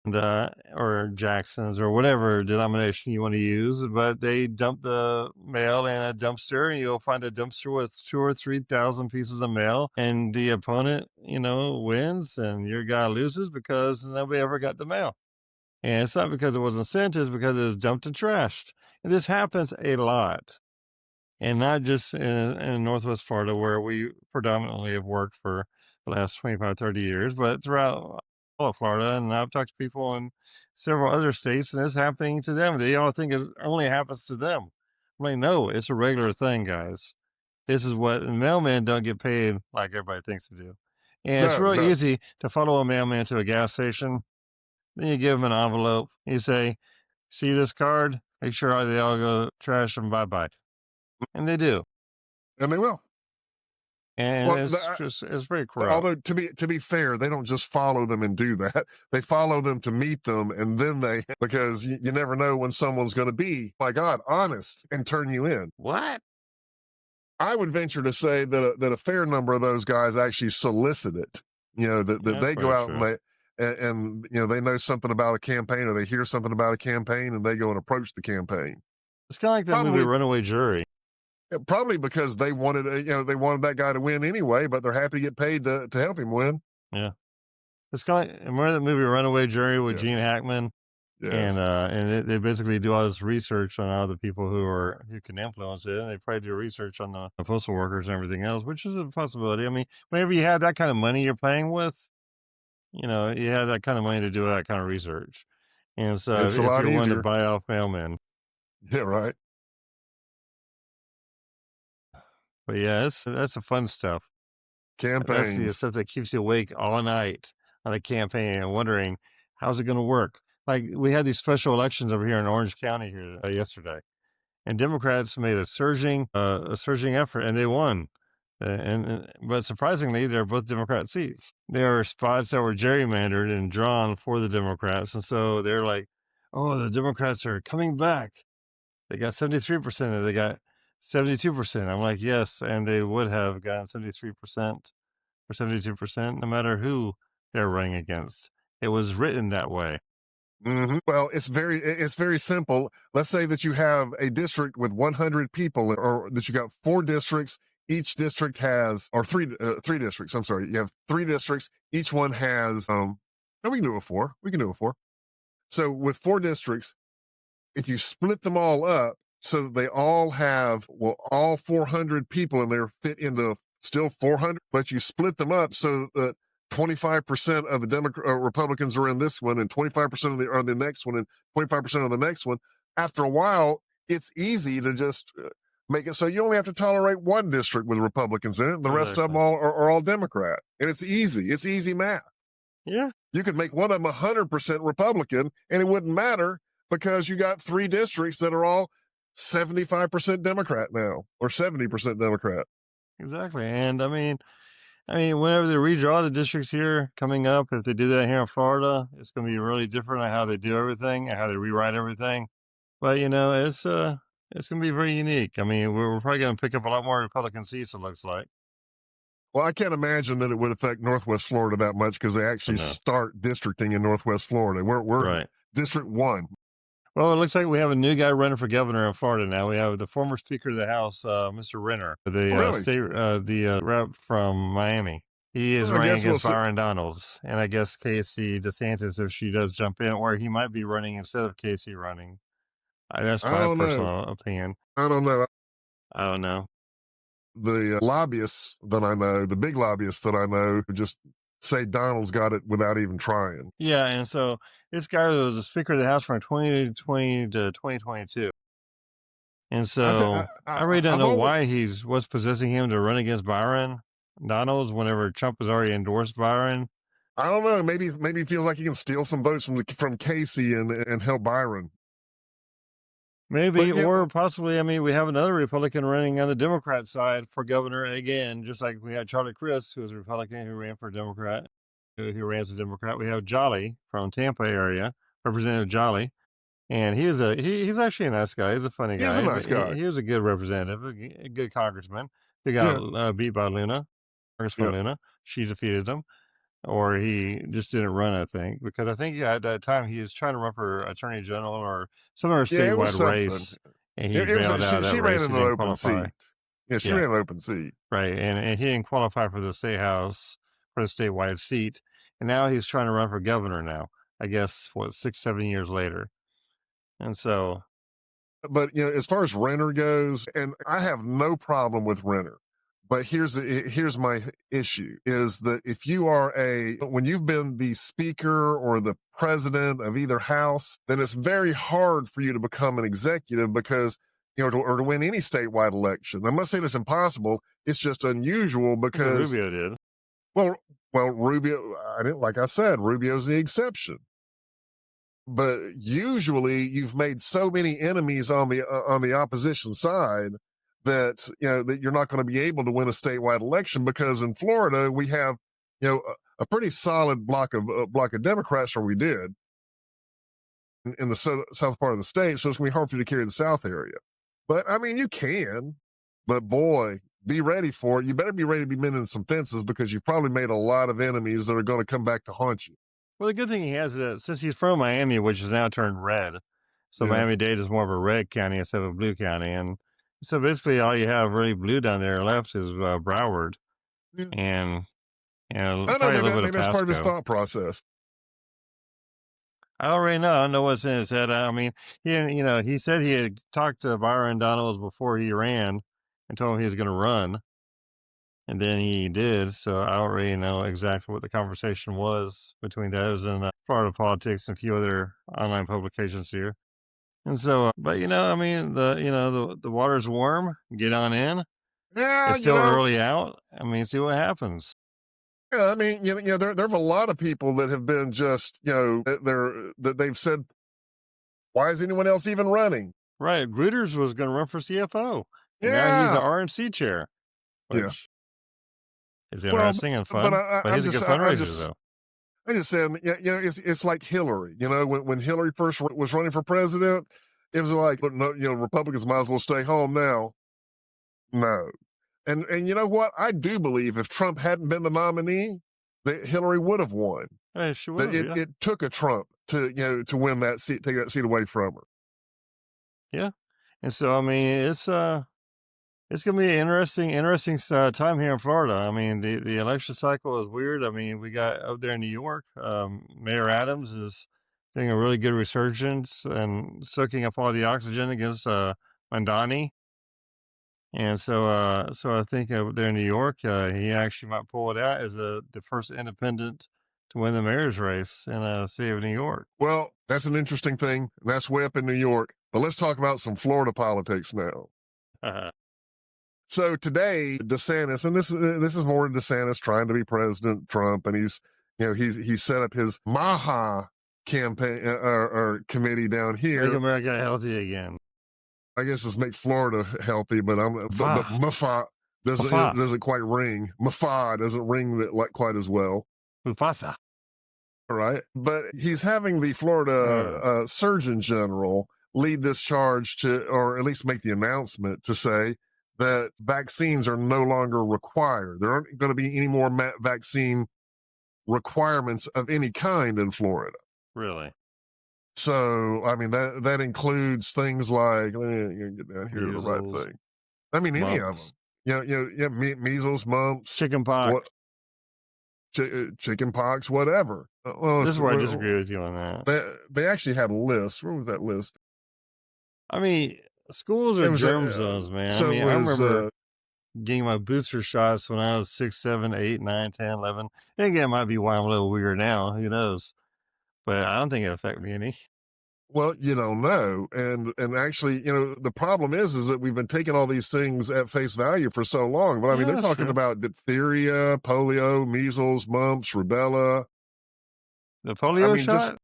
Or Jacksons or whatever denomination you want to use, but they dump the mail in a dumpster, and you'll find a dumpster with 2,000 or 3,000 pieces of mail, and the opponent, wins and your guy loses because nobody ever got the mail. And it's not because it wasn't sent, it's because it was dumped and trashed. And this happens a lot. And not just in Northwest Florida, where we predominantly have worked for the last 25, 30 years, but throughout all of Florida. And I've talked to people in several other states, and it's happening to them. They all think it only happens to them. I'm like, no, it's a regular thing, guys. This is what, and mailmen don't get paid like everybody thinks they do. And it's real easy to follow a mailman to a gas station. Then you give them an envelope. You say, see this card? Make sure they all go trash and bye-bye. And they do. And they will. And it's very corrupt. Although to be fair, they don't just follow them and do that. They follow them to meet them, and then because you never know when someone's going to be, my God, honest and turn you in. What? I would venture to say that a fair number of those guys actually solicit it. That they go out and they know something about a campaign, or they hear something about a campaign, and they go and approach the campaign. It's kind of like that movie Runaway Jury. Probably because they wanted that guy to win anyway, but they're happy to get paid to help him win. Yeah, it's kind of like, remember that movie Runaway Jury with Gene Hackman? Yes. And they basically do all this research on all the people who can influence it, and they probably do research on the postal workers and everything else, which is a possibility. I mean, whenever you have that kind of money you're playing with, you have that kind of money to do that kind of research. And so it's if a lot you're easier. willing to buy off mailmen. Yeah, right. But yeah, that's the fun stuff. Campaigns. That's the stuff that keeps you awake all night on a campaign and wondering, how's it going to work? Like, we had these special elections over here in Orange County here yesterday, and Democrats made a surging effort, and they won. But surprisingly, they're both Democrat seats. There are spots that were gerrymandered and drawn for the Democrats, and so they're like, "Oh, the Democrats are coming back. They got 73%, and they got 72%. I'm like, yes, and they would have gotten 73% or 72%, no matter who they're running against. It was written that way. Mm-hmm. Well, it's very simple. Let's say that you have a district with 100 people, or that you got 4 districts. Each district has, or three districts. I'm sorry. You have 3 districts. Each one has, no, we can do it 4. We can do it 4. So with 4 districts, if you split them all up so that they all have, well, all 400 people in there fit into still 400, but you split them up so that 25% of the Republicans are in this one and 25% are the next one and 25% of the next one. After a while, it's easy to just make it so you only have to tolerate one district with Republicans in it. And the rest of them are all Democrat. And it's easy. It's easy math. Yeah. You could make one of them 100% Republican and it wouldn't matter because you got 3 districts that are all 75% Democrat now or 70% Democrat. Exactly. And I mean, whenever they redraw the districts here coming up, if they do that here in Florida, it's going to be really different on how they do everything and how they rewrite everything. But it's going to be very unique. I mean, we're probably going to pick up a lot more Republican seats, it looks like. Well, I can't imagine that it would affect Northwest Florida that much because they actually start districting in Northwest Florida. We're right. District 1. Well, it looks like we have a new guy running for governor in Florida now. We have the former Speaker of the House, Mr. Renner, the rep from Miami. He is running against Byron Donalds, and I guess Casey DeSantis, if she does jump in, or he might be running instead of Casey running. That's my personal opinion. I don't know. The lobbyists that I know, the big lobbyists that I know, just say Donald's got it without even trying. Yeah, and so this guy was the Speaker of the House from 2020 to 2022. And so I really don't know why what's possessing him to run against Byron Donalds whenever Trump has already endorsed Byron. I don't know. Maybe he feels like he can steal some votes from Casey and help Byron. Maybe, or possibly, we have another Republican running on the Democrat side for governor again, just like we had Charlie Crist, who was a Republican who ran for Democrat, who ran as a Democrat. We have Jolly from Tampa area, Representative Jolly, and he's actually a nice guy. He's a funny guy. He's a nice guy. He was a good representative, a good congressman. He got beat by Luna, Congressman Luna. She defeated him. Or he just didn't run, I think, because I think at that time he was trying to run for Attorney General or some other statewide race, and he bailed out of that she race. Ran in an open seat. Yeah, she ran an open seat. Right, and he didn't qualify for the state house for the statewide seat, and now he's trying to run for governor now. I guess 6-7 years later, and so. But as far as Renner goes, and I have no problem with Renner. But here's my issue is that if you are when you've been the speaker or the president of either house, then it's very hard for you to become an executive because, or to win any statewide election. I'm not saying it's impossible. It's just unusual because Rubio did. Well, Rubio, like I said, Rubio's the exception. But usually you've made so many enemies on the opposition side that that you're not going to be able to win a statewide election because in Florida we have a pretty solid block of Democrats, or we did in the south part of the state, so it's going to be hard for you to carry the South area. But you can, but boy, be ready for it. You better be ready to be mending some fences because you've probably made a lot of enemies that are going to come back to haunt you. Well, the good thing he has is that since he's from Miami, which is now turned red, so Miami-Dade is more of a red county instead of a blue county, and so basically, all you have really blue down there left is Broward, and probably a little bit of that's part of his Pasco. thought process. I already know. I don't know what's in his head. He said he had talked to Byron Donalds before he ran and told him he was going to run, and then he did. So I already know exactly what the conversation was between those and Florida Politics and a few other online publications here. And so, but the water's warm. Get on in. Yeah, it's still early out. See what happens. Yeah, there's a lot of people that have been just, that they've said, why is anyone else even running? Right, Gruters was going to run for CFO. Yeah, now he's an RNC chair, which is interesting and fun. But he's a good fundraiser, though. I just said, it's like Hillary. When Hillary first was running for president, it was like, Republicans might as well stay home now. No. And you know what? I do believe if Trump hadn't been the nominee, that Hillary would have won. She would have, it took a Trump to win that seat, take that seat away from her. Yeah. And so, it's going to be an interesting time here in Florida. The election cycle is weird. We got up there in New York, Mayor Adams is getting a really good resurgence and soaking up all the oxygen against Mandani. And so I think there in New York, he actually might pull it out as the first independent to win the mayor's race in the city of New York. Well, that's an interesting thing. That's way up in New York. But let's talk about some Florida politics now. So today, DeSantis, and this is more DeSantis trying to be President Trump, and he's set up his Maha campaign or committee down here. Make America healthy again. I guess it's make Florida healthy, but Mafa doesn't quite ring. Mafa doesn't ring that quite as well. Mufasa. All right, but he's having the Florida Surgeon General lead this charge to, or at least make the announcement to say that vaccines are no longer required. There aren't going to be any more vaccine requirements of any kind in Florida. Really? So, I mean, that includes things like, let me get down here to the right thing. I mean, any of them. Measles, mumps, chicken pox. Chicken pox, whatever. This is where I disagree with you on that. They actually had a list. Where was that list? I mean, schools are germ zones, man. So I remember getting my booster shots when I was 6, 7, 8, 9, 10, 11. And again, it might be why I'm a little weird now. Who knows? But I don't think it affected me any. Well, you don't know. And actually, the problem is that we've been taking all these things at face value for so long. But I mean, they're talking about diphtheria, polio, measles, mumps, rubella. The polio shot?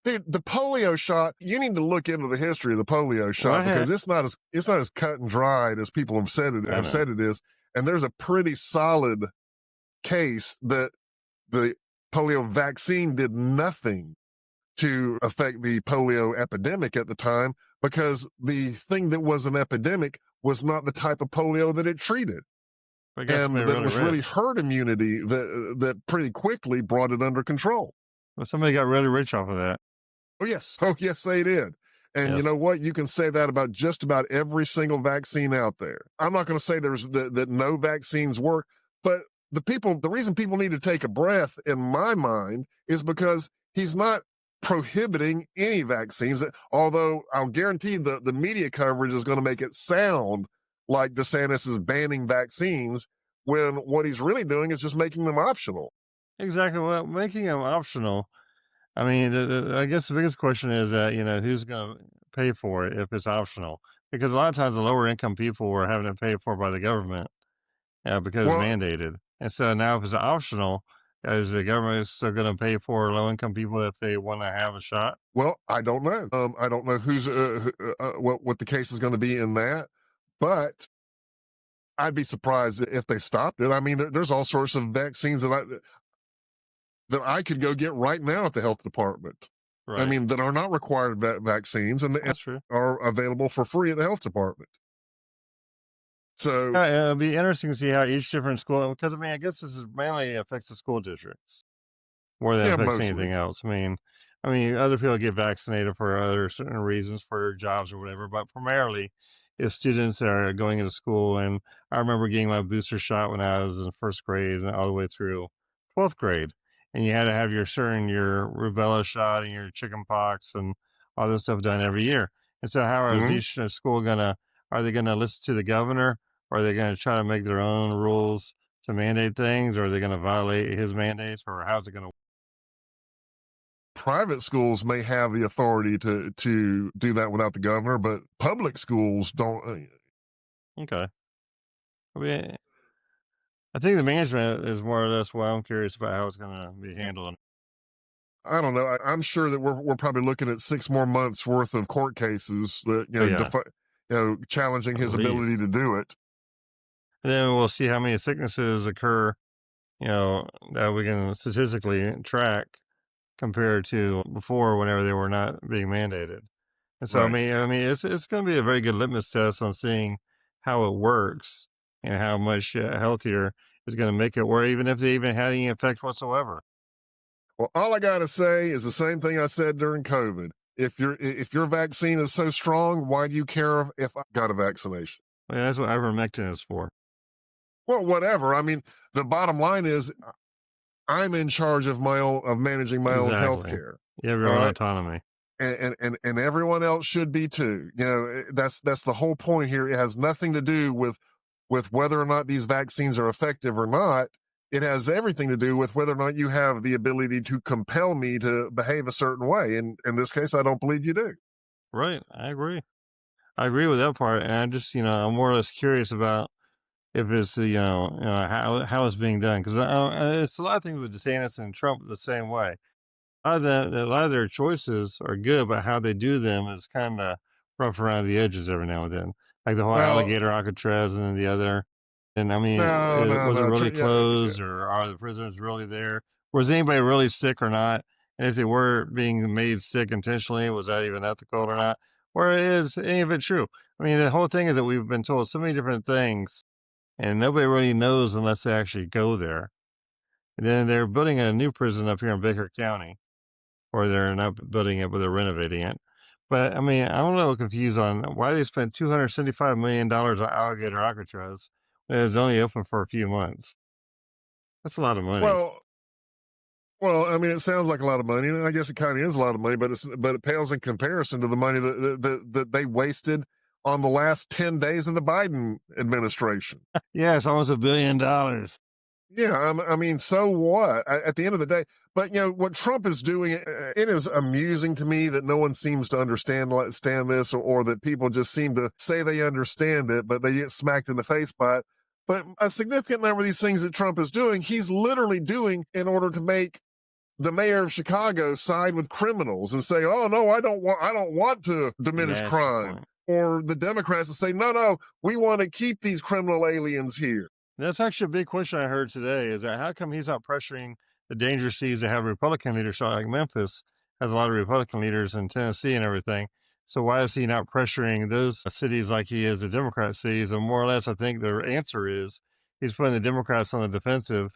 The polio shot, you need to look into the history of the polio shot because it's not as cut and dried as people have said it is. And there's a pretty solid case that the polio vaccine did nothing to affect the polio epidemic at the time because the thing that was an epidemic was not the type of polio that it treated. And that was really herd immunity that pretty quickly brought it under control. Well, somebody got really rich off of that. Oh, yes, they did. And you know what? You can say that about just about every single vaccine out there. I'm not going to say that no vaccines work, but the reason people need to take a breath, in my mind, is because he's not prohibiting any vaccines, although I'll guarantee the media coverage is going to make it sound like DeSantis is banning vaccines when what he's really doing is just making them optional. Exactly. Well, making them optional, I mean, I guess the biggest question is that, who's going to pay for it if it's optional? Because a lot of times the lower income people were having it paid for by the government because it's mandated. And so now if it's optional, is the government still going to pay for low income people if they want to have a shot? Well, I don't know. I don't know what the case is going to be in that, but I'd be surprised if they stopped it. I mean, there's all sorts of vaccines that I could go get right now at the health department. Right. I mean, that are not required vaccines and are available for free at the health department. So it'll be interesting to see how each different school, because I mean, I guess this mainly affects the school districts more than it affects anything else. I mean, other people get vaccinated for other certain reasons, for jobs or whatever, but primarily it's students that are going into school. And I remember getting my booster shot when I was in first grade and all the way through 12th grade. And you had to have your rubella shot and your chicken pox and all this stuff done every year. And so how is each school are they going to listen to the governor? Or are they going to try to make their own rules to mandate things? Or are they going to violate his mandates? Or how's it going to work? Private schools may have the authority to do that without the governor, but public schools don't. Okay. I mean, I think the management is more or less why I'm curious about how it's going to be handled. I don't know. I'm sure that we're probably looking at 6 more months worth of court cases that challenging his ability to do it. And then we'll see how many sicknesses occur, that we can statistically track compared to before, whenever they were not being mandated. And so, right. I mean, it's going to be a very good litmus test on seeing how it works and how much healthier it's going to make it, or even if they even had any effect whatsoever. Well, all I got to say is the same thing I said during COVID. If your vaccine is so strong, why do you care if I got a vaccination? Well, that's what ivermectin is for. Well, whatever. I mean, the bottom line is I'm in charge of managing my own health Exactly. care. You have your All own right. autonomy. And everyone else should be too. That's the whole point here. It has nothing to do with whether or not these vaccines are effective or not. It has everything to do with whether or not you have the ability to compel me to behave a certain way. And in this case, I don't believe you do. Right. I agree. I agree with that part. And I just, I'm more or less curious about if it's how it's being done, because it's a lot of things with DeSantis and Trump the same way. A lot of their choices are good, but how they do them is kind of rough around the edges every now and then. Like the whole Well, alligator Alcatraz and then the other. And I mean, no, no, was it no. really Yeah, closed, or are the prisoners really there? Was anybody really sick or not? And if they were being made sick intentionally, was that even ethical or not? Or is any of it true? I mean, the whole thing is that we've been told so many different things, and nobody really knows unless they actually go there. And then they're building a new prison up here in Baker County, or they're not building it, but they're renovating it. But I mean, I'm a little confused on why they spent $275 million on alligator Alcatraz when it was only open for a few months. That's a lot of money. well, I mean, it sounds like a lot of money, and I guess it kind of is a lot of money, but it pales in comparison to the money that they wasted on the last 10 days of the Biden administration. Yeah, it's almost $1 billion. Yeah, I mean, so what? At the end of the day, but what Trump is doing, it is amusing to me that no one seems to understand this, or that people just seem to say they understand it, but they get smacked in the face by it. But a significant number of these things that Trump is doing, he's literally doing in order to make the mayor of Chicago side with criminals and say, "Oh no, I don't want to diminish That's the crime." point. Or the Democrats to say, "No, we want to keep these criminal aliens here." That's actually a big question I heard today, is that how come he's not pressuring the dangerous cities that have Republican leadership, like Memphis has a lot of Republican leaders in Tennessee and everything. So why is he not pressuring those cities like he is the Democrat cities? And more or less, I think the answer is he's putting the Democrats on the defensive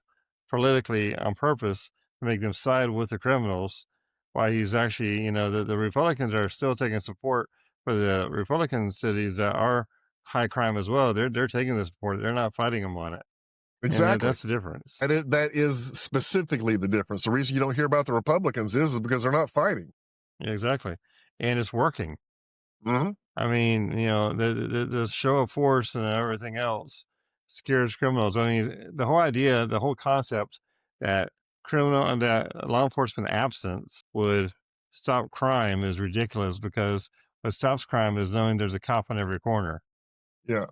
politically on purpose to make them side with the criminals. While he's actually, the Republicans are still taking support for the Republican cities that are high crime as well. They're taking the support. They're not fighting them on it. And Exactly. that's the difference. That is specifically the difference. The reason you don't hear about the Republicans is because they're not fighting. Yeah, exactly. And it's working. Mm-hmm. I mean, the show of force and everything else scares criminals. I mean, the whole idea, the whole concept that law enforcement absence would stop crime is ridiculous, because what stops crime is knowing there's a cop on every corner. Yeah.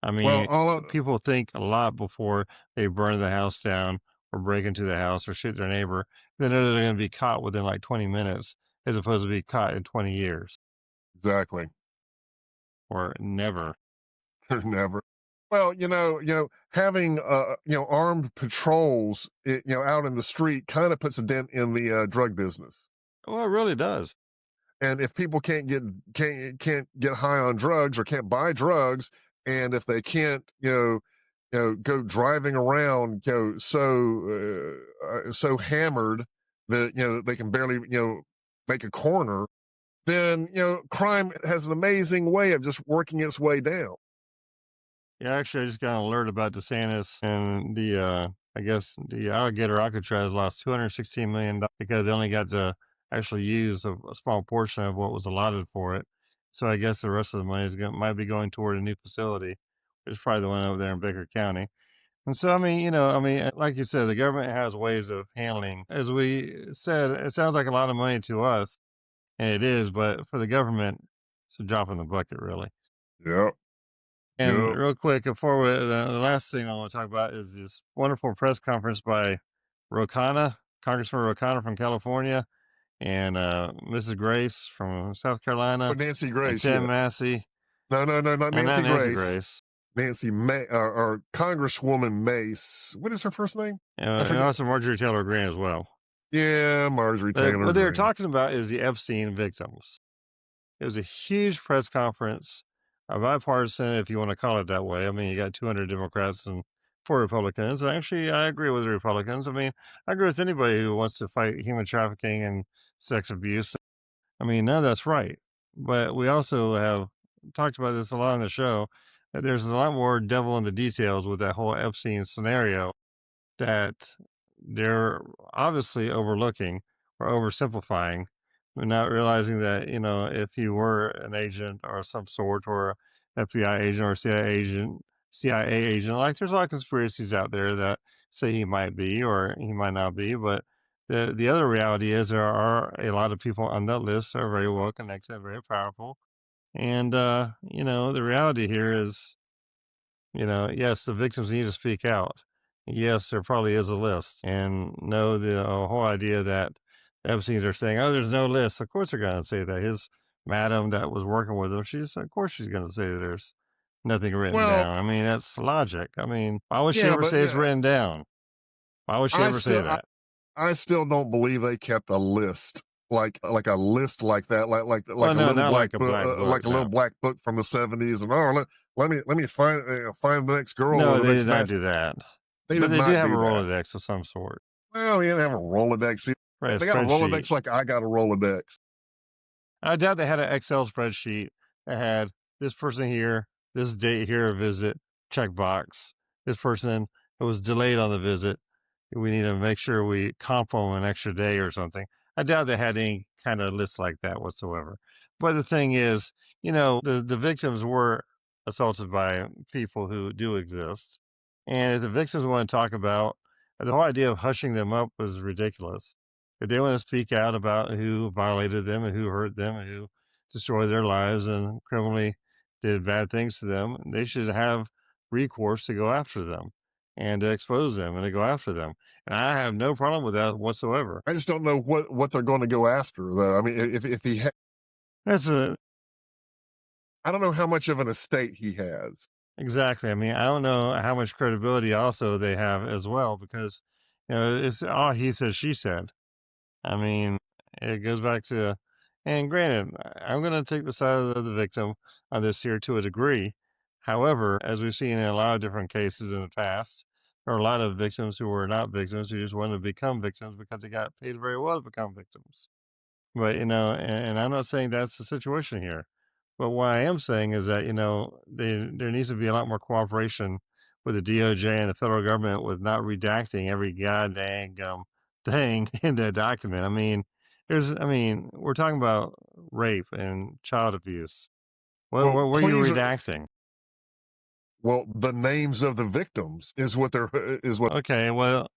I Well, mean, people think a lot before they burn the house down or break into the house or shoot their neighbor. They know they're going to be caught within like 20 minutes, as opposed to be caught in 20 years exactly. or never. Never. Well, having armed patrols, out in the street kind of puts a dent in the drug business. Well, it really does. And if people can't get high on drugs or can't buy drugs, and if they can't, go driving around, so hammered that, they can barely, make a corner, then, crime has an amazing way of just working its way down. Yeah, actually, I just got an alert about DeSantis and I guess the alligator Alcatraz lost $216 million because they only got to actually use a small portion of what was allotted for it. So I guess the rest of the money might be going toward a new facility, which is probably the one over there in Baker County. And so, like you said, the government has ways of handling. As we said, it sounds like a lot of money to us, and it is, but for the government, it's a drop in the bucket, really. Yep. And Yep. real quick, before the last thing I want to talk about is this wonderful press conference by Congressman Ro Khanna from California, and Mrs. Grace from South Carolina, Nancy and Grace, Tim yes. Massey. No, not Not Nancy Nancy Grace. Grace. Nancy May, or Congresswoman Mace. What is her first name? And also Marjorie Taylor Greene as well. Yeah, Marjorie Taylor What they were Greene. talking about is the Epstein victims. It was a huge press conference, bipartisan, if you want to call it that way. I mean, you got 200 Democrats and 4 Republicans. And actually, I agree with the Republicans. I mean, I agree with anybody who wants to fight human trafficking and sex abuse. I mean, none of that's right. But we also have talked about this a lot on the show, that there's a lot more devil in the details with that whole Epstein scenario that they're obviously overlooking or oversimplifying, but not realizing that, if you were an agent or some sort, or FBI agent or CIA agent, like there's a lot of conspiracies out there that say he might be or he might not be, but the other reality is there are a lot of people on that list that are very well connected, very powerful. And the reality here is, yes, the victims need to speak out. Yes, there probably is a list. And no, the whole idea that Epstein's are saying, oh, there's no list. Of course they're going to say that. His madam that was working with him, of course she's going to say that there's nothing written Well, down. I mean, that's logic. I mean, why would she yeah, ever but say it's written down? Why would she I ever say still, that? I still don't believe they kept a list like a list like that, like Well, a no, little not black like a book, black like book. a little No, black book from the '70s. And let me find the next girl or no, the they next did not match. do that. They But did they do not have a do that. Rolodex of some sort, Well, he didn't have a Rolodex. See, right? A they got a spreadsheet. Rolodex like I got a Rolodex. I doubt they had an Excel spreadsheet that had this person here, this date here, a visit, checkbox. This person who was delayed on the visit. We need to make sure we comp them an extra day or something. I doubt they had any kind of list like that whatsoever. But the thing is, the victims were assaulted by people who do exist. And if the victims want to talk about, the whole idea of hushing them up was ridiculous. If they want to speak out about who violated them and who hurt them and who destroyed their lives and criminally did bad things to them, they should have recourse to go after them and to expose them and to go after them. And I have no problem with that whatsoever. I just don't know what they're going to go after, though. I mean, if he, That's I don't know how much of an estate he has. exactly. I mean, I don't know how much credibility also they have as well, because it's all he said, she said. I mean, it goes back to, and granted, I'm going to take the side of the victim on this here to a degree. However, as we've seen in a lot of different cases in the past, there are a lot of victims who were not victims who just wanted to become victims because they got paid very well to become victims. But, and I'm not saying that's the situation here. But what I am saying is that, there needs to be a lot more cooperation with the DOJ and the federal government with not redacting every goddamn thing in that document. We're talking about rape and child abuse. What Well, were you please, redacting? well, the names of the victims is what Okay, well,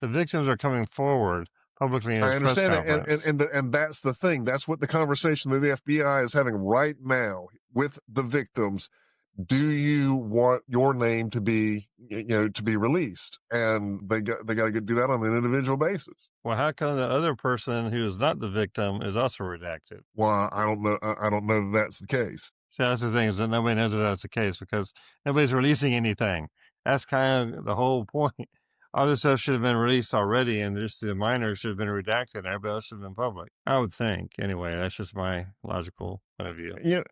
the victims are coming forward publicly in I his press understand that, conference. and that's the thing. That's what the conversation that the FBI is having right now with the victims. Do you want your name to be, to be released? And they got to do that on an individual basis. Well, how come the other person who is not the victim is also redacted? Well, I don't know. I don't know that that's the case. See, that's the thing, is that nobody knows if that's the case because nobody's releasing anything. That's kind of the whole point. All this stuff should have been released already, and just the minors should have been redacted, and everybody else should have been public. I would think. Anyway, that's just my logical point of view. Yeah,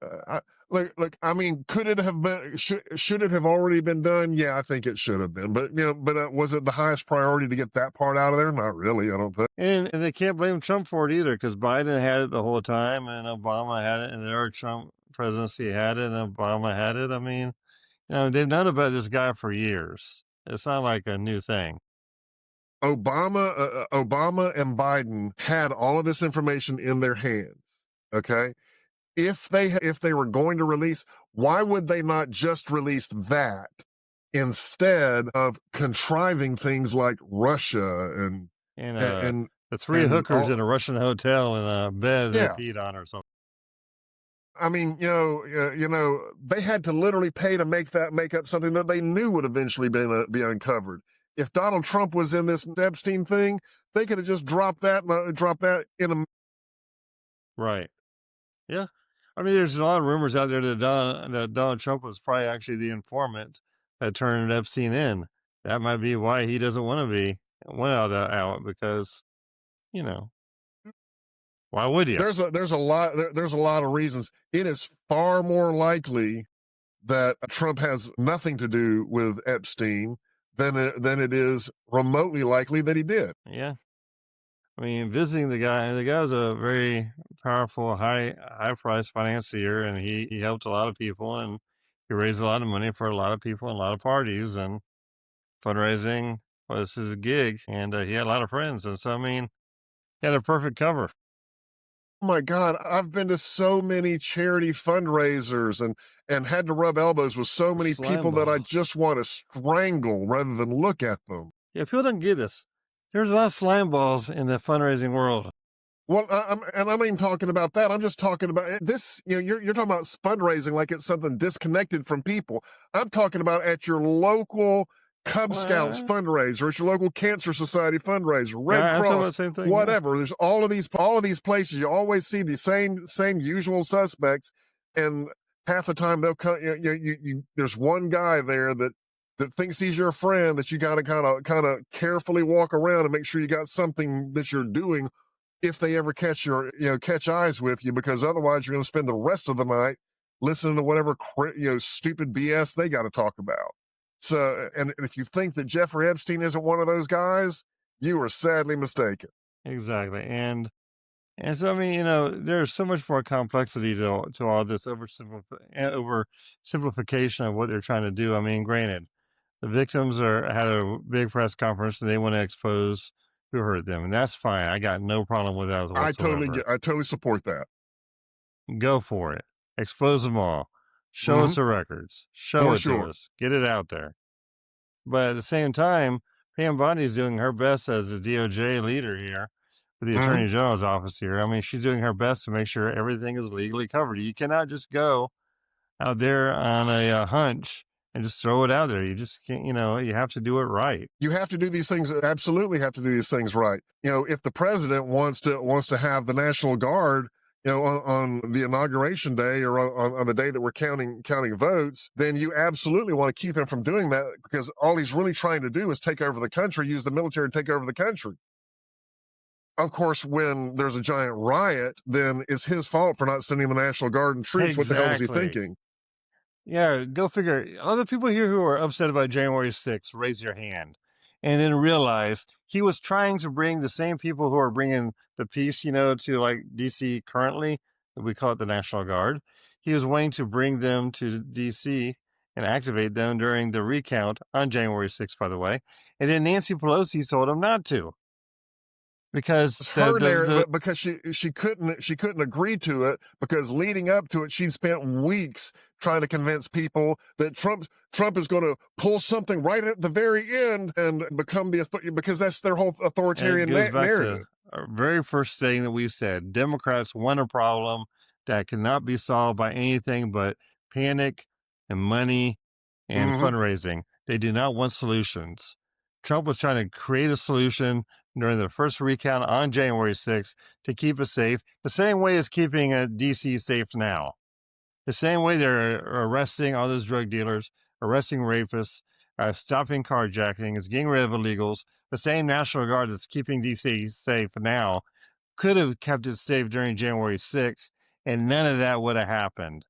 look. I mean, could it have been? Should it have already been done? Yeah, I think it should have been. But was it the highest priority to get that part out of there? Not really. I don't think. And they can't blame Trump for it either, because Biden had it the whole time, and Obama had it, and their Trump presidency had it, and Obama had it. I mean, they've known about this guy for years. It's not like a new thing. Obama and Biden had all of this information in their hands. Okay, if they were going to release, why would they not just release that instead of contriving things like Russia and The three and hookers all, in a Russian hotel in a bed they yeah. peed on or something. I mean, they had to literally pay to make up something that they knew would eventually be uncovered. If Donald Trump was in this Epstein thing, they could have just dropped that in a. Right. Yeah. I mean, there's a lot of rumors out there that Donald Trump was probably actually the informant that turned Epstein in. That might be why he doesn't want all that out, because, why would you? There's a lot of reasons. It is far more likely that Trump has nothing to do with Epstein than it is remotely likely that he did. Yeah. I mean, visiting the guy was a very powerful, high price financier, and he helped a lot of people, and he raised a lot of money for a lot of people and a lot of parties and fundraising. was his gig, and he had a lot of friends. And so, I mean, he had a perfect cover. Oh my God, I've been to so many charity fundraisers and had to rub elbows with so many Slime people that I balls. just want to strangle rather than look at them. Yeah, people don't get this. There's a lot of slime balls in the fundraising world. Well, I'm not even talking about that. I'm just talking about this. You know, you're talking about fundraising like it's something disconnected from people. I'm talking about at your local Cub Scouts Well, fundraiser, at your local Cancer Society fundraiser, Red yeah, I'm talking about Cross, the same thing. Yeah. whatever. There's all of these places. You always see the same usual suspects, and half the time they'll come. There's one guy there that thinks he's your friend that you got to kind of carefully walk around and make sure you got something that you're doing if they ever catch eyes with you, because otherwise you're going to spend the rest of the night listening to whatever stupid BS they got to talk about. So, and if you think that Jeffrey Epstein isn't one of those guys, you are sadly mistaken. Exactly. And so, I mean, you know, there's so much more complexity to all this oversimplification of what they're trying to do. I mean, granted, the victims had a big press conference and they want to expose who hurt them, and that's fine. I got no problem with that whatsoever. I totally support that. Go for it. Expose them all. Show us the records. Show it to us. Get it out there. But at the same time, Pam Bondi's doing her best as the DOJ leader here, with the Attorney General's office here. I mean, she's doing her best to make sure everything is legally covered. You cannot just go out there on a hunch and just throw it out there. You just can't, you know, you have to do it right. You have to do these things, absolutely have to do these things right. You know, if the president wants to have the National Guard, you know, on the inauguration day or on the day that we're counting votes, then you absolutely want to keep him from doing that, because all he's really trying to do is take over the country, use the military to take over the country. Of course, when there's a giant riot, then it's his fault for not sending the National Guard and troops. Exactly. What the hell is he thinking? Yeah, go figure. Other people here who are upset about January 6th, raise your hand. And then realize he was trying to bring the same people who are bringing the peace, you know, to like DC currently. We call it the National Guard. He was wanting to bring them to DC and activate them during the recount on January 6th, by the way. And then Nancy Pelosi told him not to. Because because she couldn't agree to it, because leading up to it, she'd spent weeks trying to convince people that Trump is going to pull something right at the very end and become because that's their whole authoritarian narrative. Our very first thing that we said: Democrats want a problem that cannot be solved by anything but panic and money and fundraising. They do not want solutions. Trump was trying to create a solution during the first recount on January 6th to keep us safe, the same way as keeping DC safe now. The same way they're arresting all those drug dealers, arresting rapists, stopping carjackings, getting rid of illegals. The same National Guard that's keeping DC safe now could have kept it safe during January 6th, and none of that would have happened.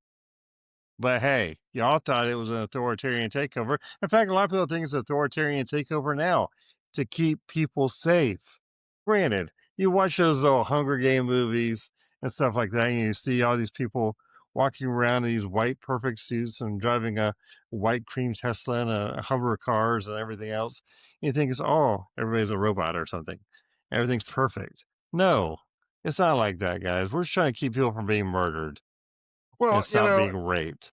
But hey, y'all thought it was an authoritarian takeover. In fact, a lot of people think it's an authoritarian takeover now to keep people safe. Granted, you watch those old Hunger Game movies and stuff like that, and you see all these people walking around in these white perfect suits and driving a white cream Tesla and a hover cars and everything else. And you think everybody's a robot or something. Everything's perfect. No, it's not like that, guys. We're just trying to keep people from being murdered. Well, stop being raped.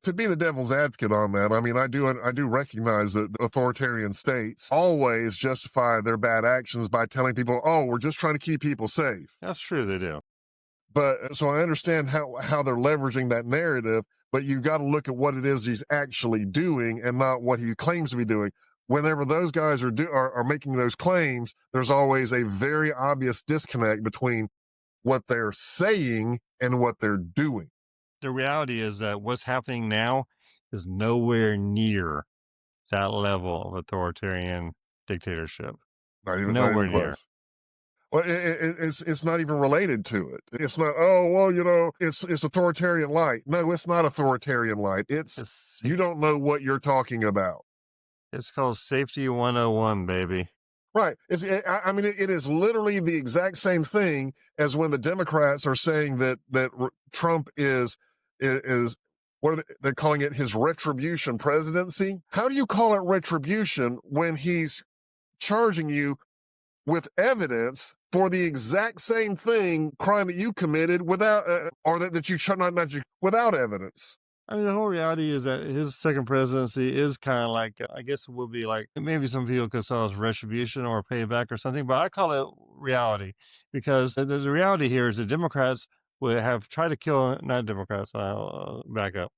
To be the devil's advocate on that, I mean, I do recognize that authoritarian states always justify their bad actions by telling people, "Oh, we're just trying to keep people safe." That's true, they do. But so I understand how they're leveraging that narrative, but you've got to look at what it is he's actually doing and not what he claims to be doing. Whenever those guys are making those claims, there's always a very obvious disconnect between what they're saying and what they're doing. The reality is that what's happening now is nowhere near that level of authoritarian dictatorship. Nowhere near. Well, it's not even related to it. It's not, oh, well, you know, it's authoritarian light. No, it's not authoritarian light. It's you don't know what you're talking about. It's called Safety 101, baby. Right. I mean, it is literally the exact same thing as when the Democrats are saying that Trump is what are they're calling it, his retribution presidency. How do you call it retribution when he's charging you with evidence for the exact same crime that you committed without, or that you without evidence. I mean, the whole reality is that his second presidency is kind of like, I guess it would be like, maybe some people could call it retribution or payback or something, but I call it reality, because the reality here is the Democrats would have tried to kill, not Democrats, I'll back up.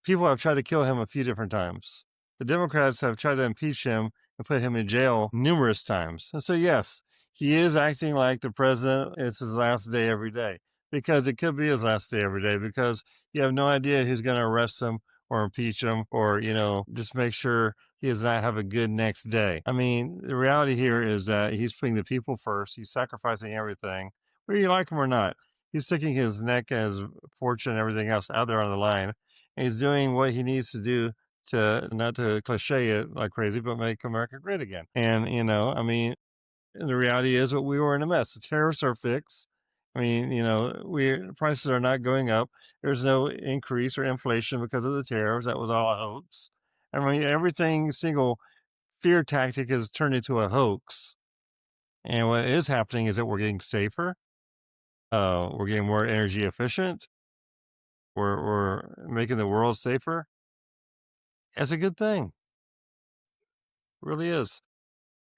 People have tried to kill him a few different times. The Democrats have tried to impeach him and put him in jail numerous times. And so, yes, he is acting like the president. It's his last day every day, because it could be his last day every day, because you have no idea who's going to arrest him or impeach him, or, just make sure he does not have a good next day. I mean, the reality here is that he's putting the people first. He's sacrificing everything, whether you like him or not. He's sticking his neck and his fortune and everything else out there on the line. And he's doing what he needs to do to, not to cliche it like crazy, but make America great again. And, I mean, the reality is that we were in a mess. The tariffs are fixed. I mean, prices are not going up. There's no increase or inflation because of the tariffs. That was all a hoax. I mean, single fear tactic has turned into a hoax. And what is happening is that we're getting safer. We're getting more energy efficient. We're making the world safer. That's a good thing. It really is.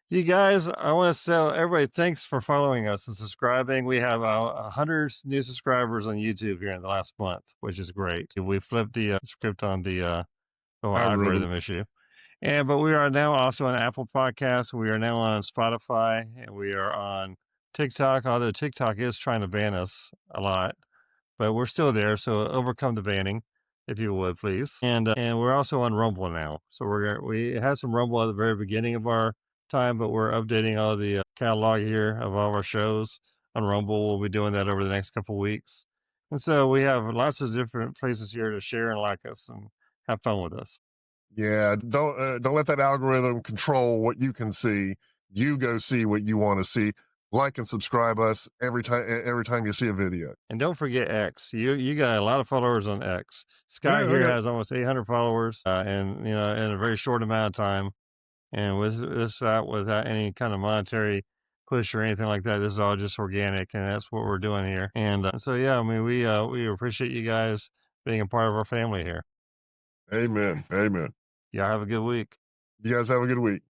You guys, I want to tell everybody, thanks for following us and subscribing. We have 100 new subscribers on YouTube here in the last month, which is great. We flipped the script on the algorithm issue. But we are now also on Apple Podcasts. We are now on Spotify, and we are on TikTok, although TikTok is trying to ban us a lot. But we're still there, so overcome the banning, if you would, please. And we're also on Rumble now. So we had some Rumble at the very beginning of our time, but we're updating all the catalog here of all of our shows on Rumble. We'll be doing that over the next couple of weeks. And so we have lots of different places here to share and like us and have fun with us. Yeah, don't let that algorithm control what you can see. You go see what you want to see. Like and subscribe us every time you see a video. And don't forget X. You got a lot of followers on X. Sky here has almost 800 followers, and in a very short amount of time. And with this without any kind of monetary push or anything like that, this is all just organic, and that's what we're doing here. And so yeah, I mean, we appreciate you guys being a part of our family here. Amen. Amen. Y'all have a good week. You guys have a good week.